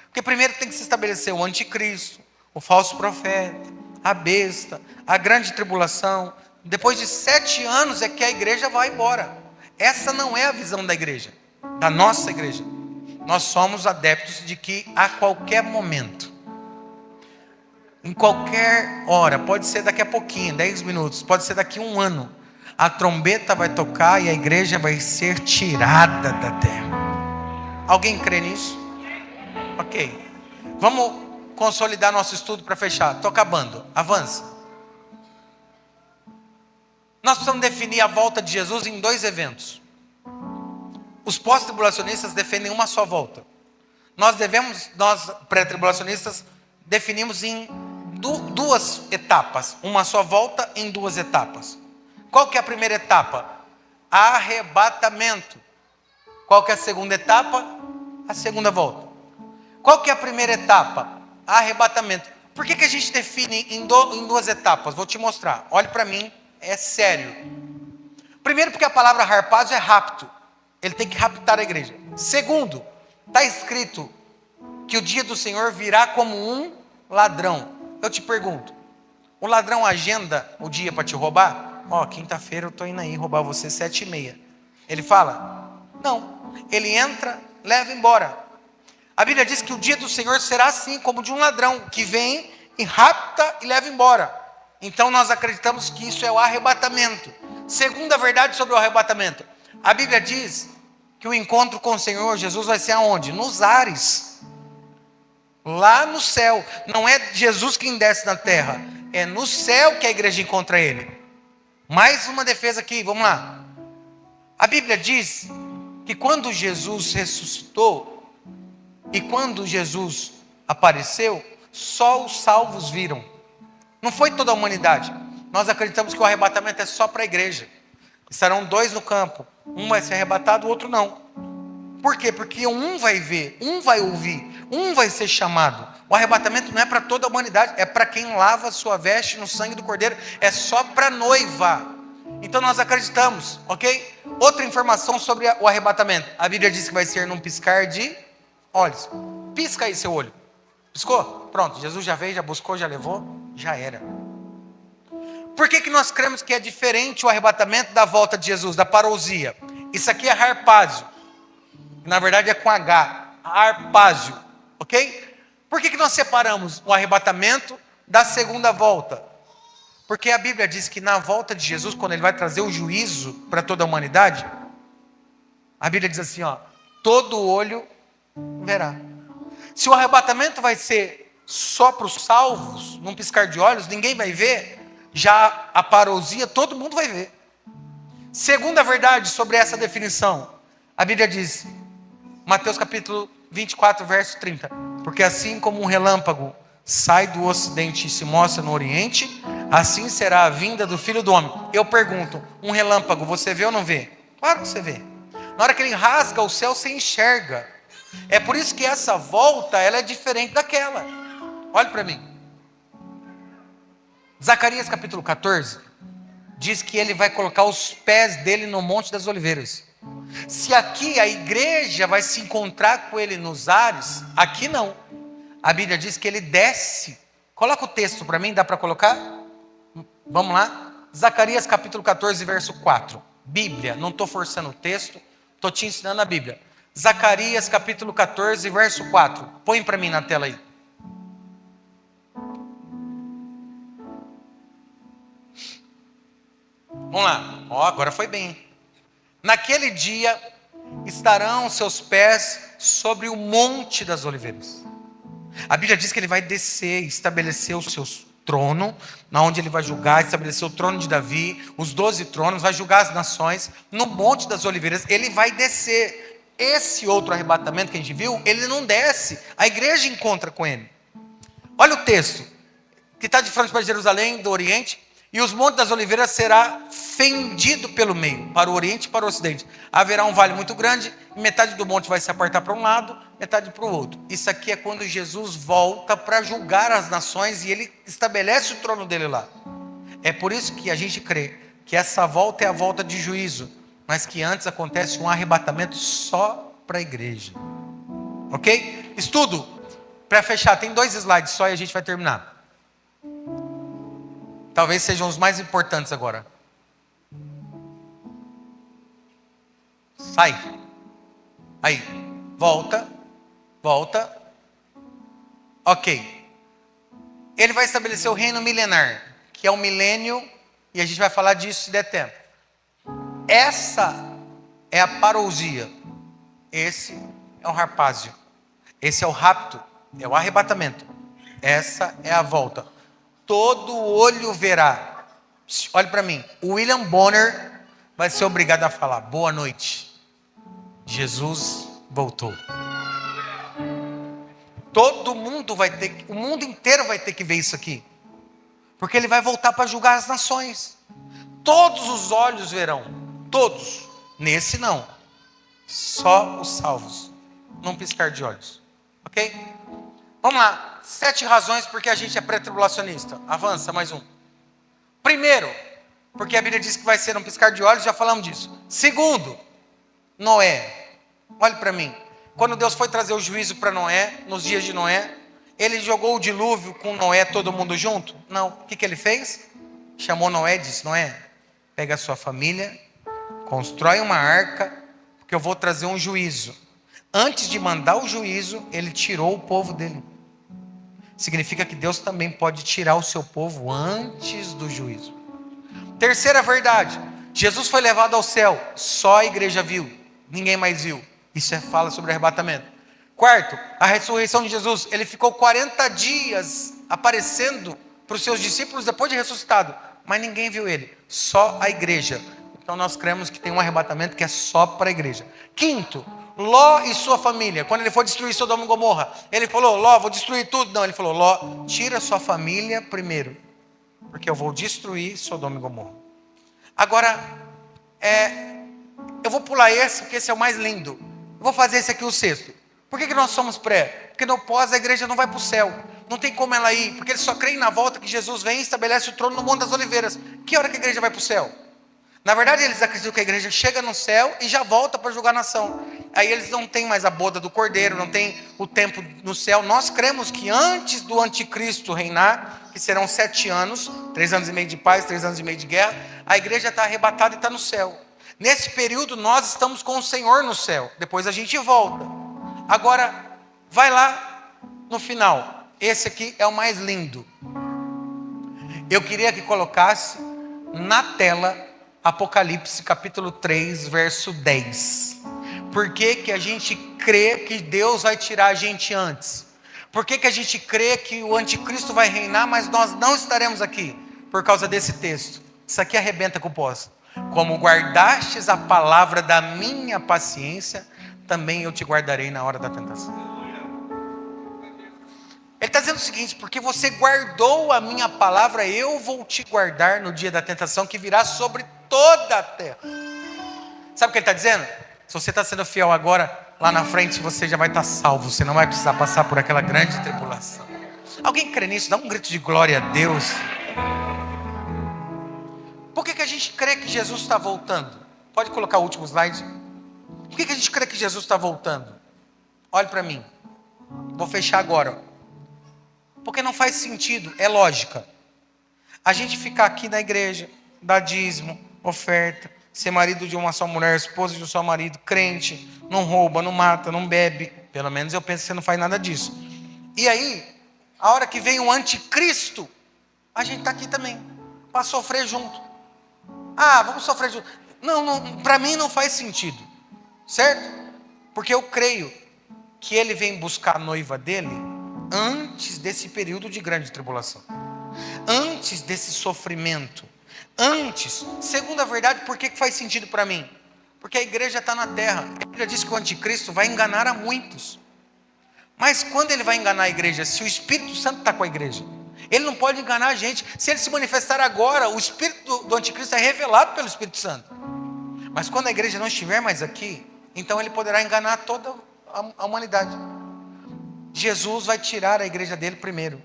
Porque primeiro tem que se estabelecer o anticristo, o falso profeta, a besta, a grande tribulação. Depois de 7 anos é que a igreja vai embora. Essa não é a visão da igreja, da nossa igreja. Nós somos adeptos de que a qualquer momento, em qualquer hora, pode ser daqui a pouquinho, 10 minutos, pode ser daqui a 1 ano, a trombeta vai tocar e a igreja vai ser tirada da terra. Alguém crê nisso? Ok. Vamos consolidar nosso estudo para fechar. Estou acabando. Avança. Nós precisamos definir a volta de Jesus em 2 eventos. Os pós-tribulacionistas defendem uma só volta. Nós pré-tribulacionistas, definimos em 2 etapas. Uma só volta em 2 etapas. Qual que é a primeira etapa? Arrebatamento. Qual que é a segunda etapa? A segunda volta. Qual que é a primeira etapa? Arrebatamento. Por que a gente define em 2 etapas? Vou te mostrar. Olhe para mim, é sério. Primeiro, porque a palavra harpázio é rapto. Ele tem que raptar a igreja. Segundo, está escrito que o dia do Senhor virá como um ladrão. Eu te pergunto, o ladrão agenda o dia para te roubar? Quinta-feira eu estou indo aí roubar você 7h30. Ele fala? Não. Ele entra, leva embora. A Bíblia diz que o dia do Senhor será assim, como de um ladrão, que vem e rapta e leva embora. Então nós acreditamos que isso é o arrebatamento. Segunda verdade sobre o arrebatamento. A Bíblia diz que o encontro com o Senhor Jesus vai ser aonde? Nos ares. Lá no céu. Não é Jesus quem desce na terra. É no céu que a igreja encontra Ele. Mais uma defesa aqui, vamos lá. A Bíblia diz que quando Jesus ressuscitou e quando Jesus apareceu, só os salvos viram. Não foi toda a humanidade. Nós acreditamos que o arrebatamento é só para a igreja. Estarão 2 no campo. Um vai ser arrebatado, o outro não. Por quê? Porque um vai ver, um vai ouvir, um vai ser chamado. O arrebatamento não é para toda a humanidade, é para quem lava a sua veste no sangue do Cordeiro. É só para a noiva. Então nós acreditamos, ok? Outra informação sobre o arrebatamento. A Bíblia diz que vai ser num piscar de olhos. Pisca aí seu olho. Piscou? Pronto, Jesus já veio, já buscou, já levou, já era. Por que nós cremos que é diferente o arrebatamento da volta de Jesus, da parousia? Isso aqui é harpásio. Na verdade é com H. Harpásio. Ok? Por que nós separamos o arrebatamento da segunda volta? Porque a Bíblia diz que na volta de Jesus, quando ele vai trazer o juízo para toda a humanidade, a Bíblia diz assim, ó, todo olho verá. Se o arrebatamento vai ser só para os salvos, num piscar de olhos, ninguém vai ver, já a parousia todo mundo vai ver. Segunda verdade sobre essa definição, a Bíblia diz, Mateus capítulo 24, verso 30, porque assim como um relâmpago sai do ocidente e se mostra no oriente, assim será a vinda do Filho do Homem. Eu pergunto, um relâmpago, você vê ou não vê? Claro que você vê. Na hora que ele rasga o céu, você enxerga. É por isso que essa volta, ela é diferente daquela. Olhe para mim. Zacarias capítulo 14, diz que ele vai colocar os pés dele no Monte das Oliveiras. Se aqui a igreja vai se encontrar com ele nos ares, aqui não. A Bíblia diz que ele desce. Coloca o texto para mim, dá para colocar? Vamos lá? Zacarias capítulo 14, verso 4. Bíblia, não estou forçando o texto, estou te ensinando a Bíblia. Zacarias capítulo 14, verso 4. Põe para mim na tela aí. Vamos lá. Ó, agora foi bem. Naquele dia estarão seus pés sobre o Monte das Oliveiras. A Bíblia diz que ele vai descer e estabelecer o seu trono, onde ele vai julgar, estabelecer o trono de Davi, os 12 tronos, vai julgar as nações, no Monte das Oliveiras, ele vai descer. Esse outro arrebatamento que a gente viu, ele não desce, a igreja encontra com ele. Olha o texto, que está de frente para Jerusalém, do Oriente, e os Montes das Oliveiras será fendido pelo meio, para o Oriente e para o Ocidente. Haverá um vale muito grande, metade do monte vai se apartar para um lado, metade para o outro. Isso aqui é quando Jesus volta para julgar as nações e ele estabelece o trono dele lá. É por isso que a gente crê que essa volta é a volta de juízo, mas que antes acontece um arrebatamento só para a igreja. Ok? Estudo, para fechar, tem 2 slides só e a gente vai terminar. Talvez sejam os mais importantes agora. Sai. Aí. Volta. Volta. Ok. Ele vai estabelecer o reino milenar, que é o milênio, e a gente vai falar disso se der tempo. Essa é a parousia. Esse é o harpásio. Esse é o rapto, é o arrebatamento. Essa é a volta. Todo olho verá. Olhe para mim. O William Bonner vai ser obrigado a falar: boa noite. Jesus voltou. Todo mundo vai ter, o mundo inteiro vai ter que ver isso aqui. Porque ele vai voltar para julgar as nações. Todos os olhos verão. Todos. Nesse não. Só os salvos. Num piscar de olhos. Ok? Vamos lá. 7 razões porque a gente é pré-tribulacionista. Avança, mais um. Primeiro, porque a Bíblia diz que vai ser um piscar de olhos, já falamos disso. Segundo, Noé. Olhe para mim. Quando Deus foi trazer o juízo para Noé, nos dias de Noé, ele jogou o dilúvio com Noé, todo mundo junto? Não. O que ele fez? Chamou Noé e disse: Noé, pega a sua família, constrói uma arca, porque eu vou trazer um juízo. Antes de mandar o juízo, ele tirou o povo dele. Significa que Deus também pode tirar o seu povo antes do juízo. Terceira verdade: Jesus foi levado ao céu, só a igreja viu, ninguém mais viu. Isso fala sobre arrebatamento. Quarto, a ressurreição de Jesus. Ele ficou 40 dias aparecendo para os seus discípulos depois de ressuscitado, mas ninguém viu ele, só a igreja. Então nós cremos que tem um arrebatamento que é só para a igreja. Quinto, Ló e sua família. Quando ele for destruir Sodoma e Gomorra, ele falou: Ló, vou destruir tudo. Não, ele falou: Ló, tira sua família primeiro, porque eu vou destruir Sodoma e Gomorra. Agora, eu vou pular esse, porque esse é o mais lindo. Eu vou fazer esse aqui o sexto. Por que nós somos pré? Porque no pós a igreja não vai para o céu. Não tem como ela ir, porque eles só creem na volta que Jesus vem e estabelece o trono no Monte das Oliveiras. Que hora que a igreja vai para o céu? Na verdade, eles acreditam que a igreja chega no céu e já volta para julgar a nação. Aí eles não têm mais a boda do cordeiro, não tem o tempo no céu. Nós cremos que antes do anticristo reinar, que serão 7 anos, 3 anos e meio de paz, 3 anos e meio de guerra, a igreja está arrebatada e está no céu. Nesse período nós estamos com o Senhor no céu. Depois a gente volta. Agora, vai lá no final. Esse aqui é o mais lindo. Eu queria que colocasse na tela Apocalipse capítulo 3, verso 10. Por que que a gente crê que Deus vai tirar a gente antes? Por que que a gente crê que o anticristo vai reinar, mas nós não estaremos aqui? Por causa desse texto. Isso aqui arrebenta com o pós. Como guardastes a palavra da minha paciência, também eu te guardarei na hora da tentação. Ele está dizendo o seguinte: porque você guardou a minha palavra, eu vou te guardar no dia da tentação que virá sobre toda a terra. Sabe o que ele está dizendo? Se você está sendo fiel agora, lá na frente você já vai estar salvo. Você não vai precisar passar por aquela grande tribulação. Alguém crê nisso? Dá um grito de glória a Deus. Por que que a gente crê que Jesus está voltando? Pode colocar o último slide. Por que que a gente crê que Jesus está voltando? Olhe para mim. Vou fechar agora. Porque não faz sentido, é lógica. A gente ficar aqui na igreja, dar dízimo, oferta, ser marido de uma só mulher, esposa de um só marido, crente, não rouba, não mata, não bebe. Pelo menos eu penso que você não faz nada disso. E aí, a hora que vem o anticristo, a gente está aqui também, para sofrer junto. Ah, vamos sofrer junto. Não, para mim não faz sentido, certo? Porque eu creio que ele vem buscar a noiva dele antes desse período de grande tribulação, antes desse sofrimento, antes. Segunda verdade, por que faz sentido para mim? Porque a igreja está na terra. A Bíblia diz que o anticristo vai enganar a muitos. Mas quando ele vai enganar a igreja? Se o Espírito Santo está com a igreja, ele não pode enganar a gente. Se ele se manifestar agora, o espírito do anticristo é revelado pelo Espírito Santo. Mas quando a igreja não estiver mais aqui, então ele poderá enganar toda a humanidade. Jesus vai tirar a igreja dele primeiro.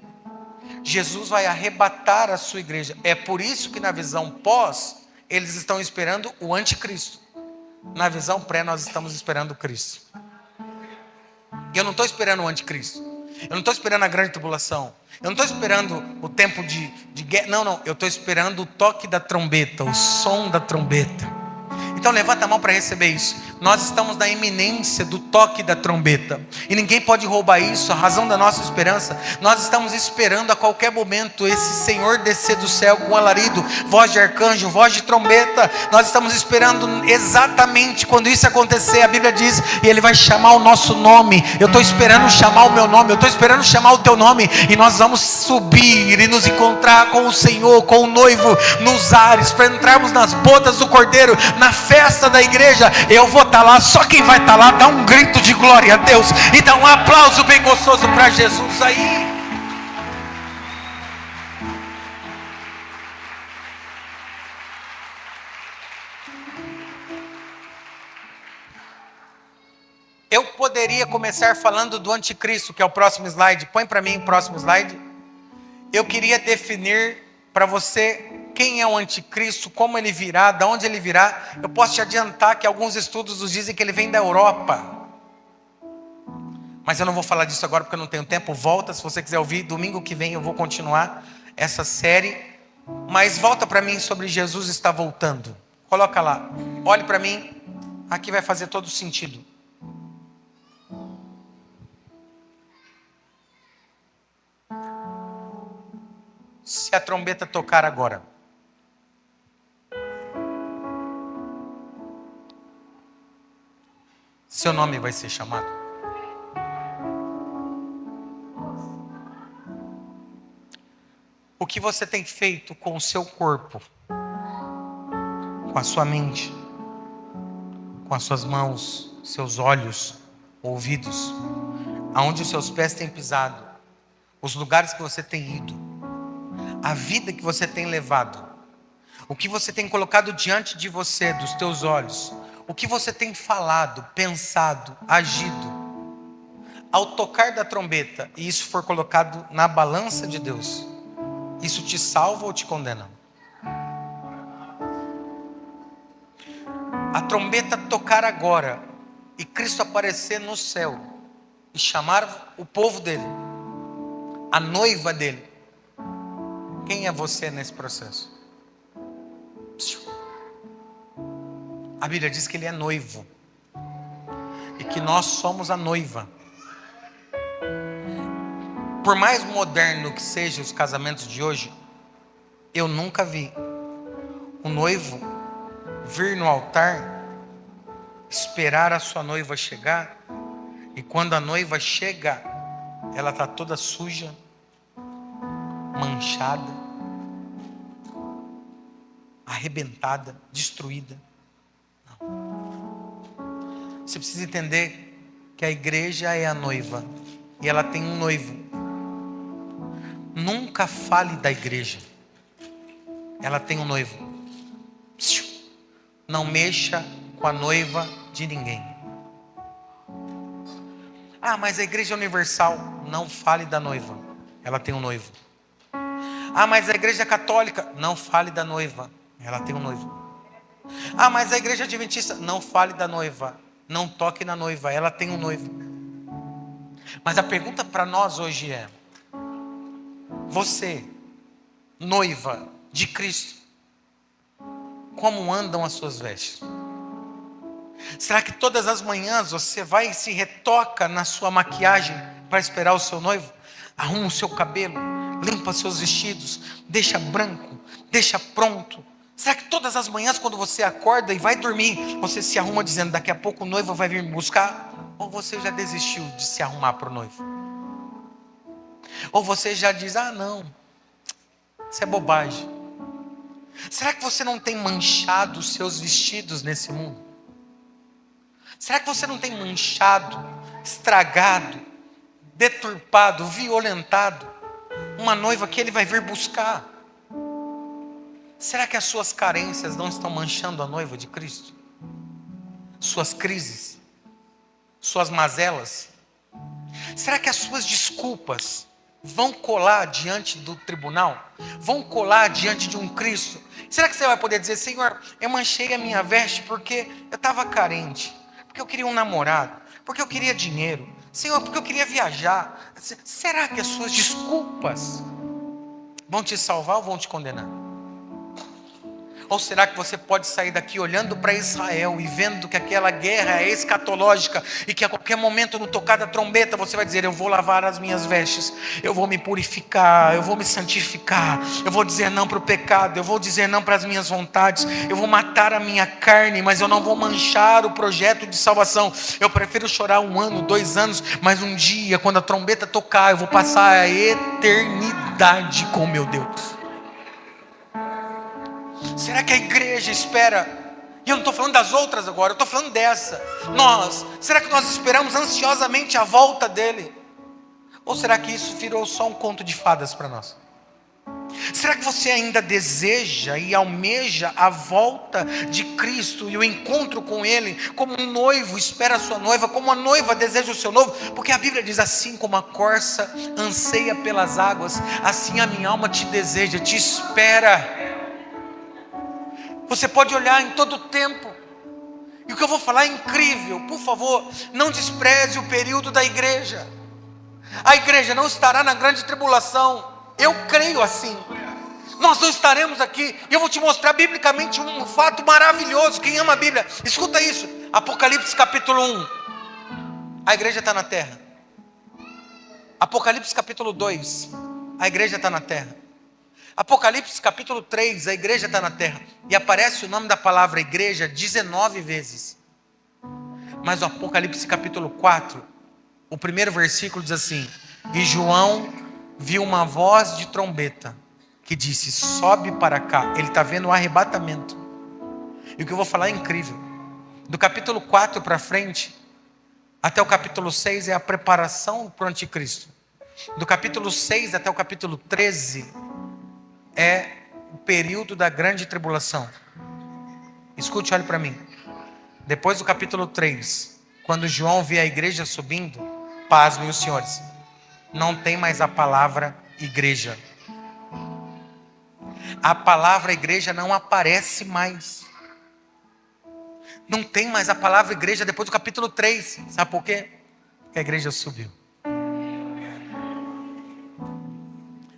Jesus vai arrebatar a sua igreja. É por isso que na visão pós, eles estão esperando o anticristo. Na visão pré, nós estamos esperando o Cristo. E eu não estou esperando o anticristo. Eu não estou esperando a grande tribulação. Eu não estou esperando o tempo de guerra. Não. Eu estou esperando o toque da trombeta, o som da trombeta. Então levanta a mão para receber isso. Nós estamos na iminência do toque da trombeta. E ninguém pode roubar isso, a razão da nossa esperança. Nós estamos esperando a qualquer momento esse Senhor descer do céu com alarido, voz de arcanjo, voz de trombeta. Nós estamos esperando exatamente quando isso acontecer. A Bíblia diz, e Ele vai chamar o nosso nome. Eu estou esperando chamar o meu nome, eu estou esperando chamar o teu nome. E nós vamos subir e nos encontrar com o Senhor, com o noivo, nos ares, para entrarmos nas bodas do Cordeiro, na festa da igreja. Eu vou estar lá, só quem vai estar lá dá um grito de glória a Deus e dá um aplauso bem gostoso para Jesus aí. Eu poderia começar falando do anticristo, que é o próximo slide. Põe para mim o próximo slide. Eu queria definir para você quem é o anticristo, como ele virá, de onde ele virá. Eu posso te adiantar que alguns estudos nos dizem que ele vem da Europa. Mas eu não vou falar disso agora porque eu não tenho tempo. Volta, se você quiser ouvir, domingo que vem eu vou continuar essa série. Mas volta para mim sobre Jesus está voltando. Coloca lá, olhe para mim, aqui vai fazer todo sentido. Se a trombeta tocar agora, seu nome vai ser chamado. O que você tem feito com o seu corpo, com a sua mente, com as suas mãos, seus olhos, ouvidos, aonde os seus pés têm pisado, os lugares que você tem ido, a vida que você tem levado, o que você tem colocado diante de você, dos teus olhos, o que você tem falado, pensado, agido, ao tocar da trombeta, e isso for colocado na balança de Deus, isso te salva ou te condena? A trombeta tocar agora, e Cristo aparecer no céu, e chamar o povo dele, a noiva dele. Quem é você nesse processo? A Bíblia diz que ele é noivo e que nós somos a noiva. Por mais moderno que sejam os casamentos de hoje, eu nunca vi o noivo vir no altar, esperar a sua noiva chegar, e quando a noiva chega, ela está toda suja, manchada, arrebentada, destruída. Não. Você precisa entender que a igreja é a noiva e ela tem um noivo. Nunca fale da igreja. Ela tem um noivo. Não mexa com a noiva de ninguém. Ah, mas a igreja é universal. Não fale da noiva. Ela tem um noivo. Ah, mas a igreja é católica. Não fale da noiva. Ela tem um noivo. Ah, mas a igreja é adventista. Não fale da noiva. Não toque na noiva. Ela tem um noivo. Mas a pergunta para nós hoje é: você, noiva de Cristo, como andam as suas vestes? Será que todas as manhãs você vai e se retoca na sua maquiagem para esperar o seu noivo? Arruma o seu cabelo, limpa seus vestidos, deixa branco, deixa pronto. Será que todas as manhãs quando você acorda e vai dormir, você se arruma dizendo: daqui a pouco o noivo vai vir me buscar? Ou você já desistiu de se arrumar para o noivo? Ou você já diz: ah não, isso é bobagem. Será que você não tem manchado os seus vestidos nesse mundo? Será que você não tem manchado, estragado, deturpado, violentado uma noiva que ele vai vir buscar? Será que as suas carências não estão manchando a noiva de Cristo? Suas crises, suas mazelas? Será que as suas desculpas vão colar diante do tribunal? Vão colar diante de um Cristo? Será que você vai poder dizer: Senhor, eu manchei a minha veste porque eu estava carente, porque eu queria um namorado, porque eu queria dinheiro, Senhor, porque eu queria viajar? Será que as suas desculpas vão te salvar ou vão te condenar? Ou será que você pode sair daqui olhando para Israel e vendo que aquela guerra é escatológica e que a qualquer momento no tocar da trombeta você vai dizer: eu vou lavar as minhas vestes, eu vou me purificar, eu vou me santificar, eu vou dizer não para o pecado, eu vou dizer não para as minhas vontades, eu vou matar a minha carne, mas eu não vou manchar o projeto de salvação. Eu prefiro chorar 1 ano, 2 anos, mas um dia quando a trombeta tocar eu vou passar a eternidade com meu Deus. Será que a igreja espera? E eu não estou falando das outras agora, eu estou falando dessa. Será que nós esperamos ansiosamente a volta dele? Ou será que isso virou só um conto de fadas para nós? Será que você ainda deseja e almeja a volta de Cristo e o encontro com Ele, como um noivo espera a sua noiva, como a noiva deseja o seu noivo? Porque a Bíblia diz: assim como a corça anseia pelas águas, assim a minha alma te deseja, te espera. Você pode olhar em todo o tempo, e o que eu vou falar é incrível. Por favor, não despreze o período da igreja. A igreja não estará na grande tribulação, eu creio assim. Nós não estaremos aqui, e eu vou te mostrar biblicamente um fato maravilhoso. Quem ama a Bíblia, escuta isso. Apocalipse capítulo 1, a igreja está na terra. Apocalipse capítulo 2, a igreja está na terra. Apocalipse capítulo 3, a igreja está na terra. E aparece o nome da palavra igreja 19 vezes. Mas o Apocalipse capítulo 4, o primeiro versículo diz assim: e João viu uma voz de trombeta que disse: sobe para cá. Ele está vendo o arrebatamento. E o que eu vou falar é incrível. Do capítulo 4 para frente, até o capítulo 6 é a preparação para o anticristo. Do capítulo 6 até o capítulo 13 é o período da grande tribulação. Escute, olhe para mim. Depois do capítulo 3, quando João vê a igreja subindo, pasmem os senhores, não tem mais a palavra igreja. A palavra igreja não aparece mais. Não tem mais a palavra igreja depois do capítulo 3. Sabe por quê? Porque a igreja subiu.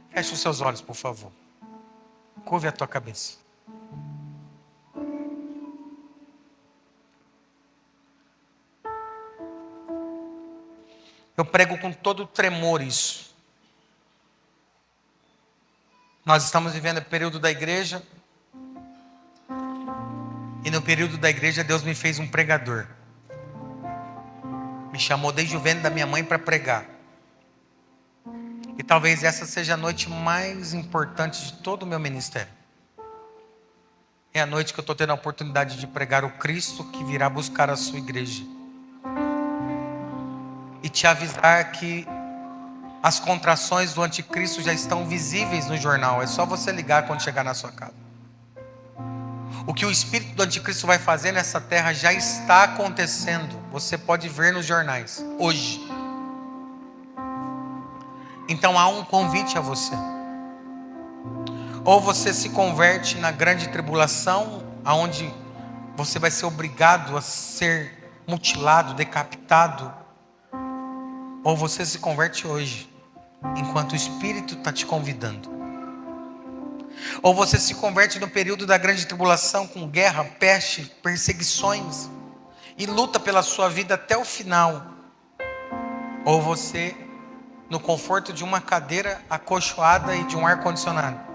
Feche os seus olhos, por favor. Curve a tua cabeça. Eu prego com todo tremor isso. Nós estamos vivendo o período da igreja. E no período da igreja Deus me fez um pregador. Me chamou desde o ventre da minha mãe para pregar. E talvez essa seja a noite mais importante de todo o meu ministério. É a noite que eu estou tendo a oportunidade de pregar o Cristo que virá buscar a sua igreja. E te avisar que as contrações do anticristo já estão visíveis no jornal. É só você ligar quando chegar na sua casa. O que o espírito do anticristo vai fazer nessa terra já está acontecendo. Você pode ver nos jornais, hoje. Então há um convite a você. Ou você se converte na grande tribulação, aonde você vai ser obrigado a ser mutilado, decapitado. Ou você se converte hoje, enquanto o Espírito está te convidando. Ou você se converte no período da grande tribulação, com guerra, peste, perseguições, e luta pela sua vida até o final. Ou você, no conforto de uma cadeira acolchoada e de um ar-condicionado,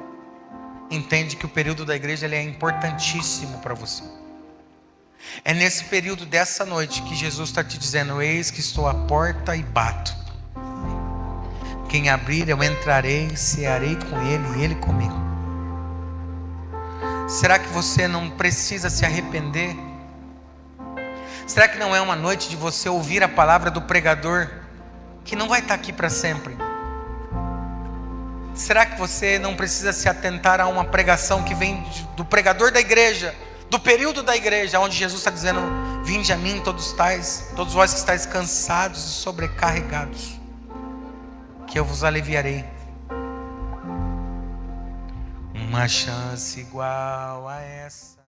entende que o período da igreja ele é importantíssimo para você. É nesse período dessa noite que Jesus está te dizendo: eis que estou à porta e bato. Quem abrir eu entrarei, cearei com ele e ele comigo. Será que você não precisa se arrepender? Será que não é uma noite de você ouvir a palavra do pregador, que não vai estar aqui para sempre? Será que você não precisa se atentar a uma pregação que vem do pregador da igreja, do período da igreja, onde Jesus está dizendo: vinde a mim todos vós que estáis cansados e sobrecarregados, que eu vos aliviarei. Uma chance igual a essa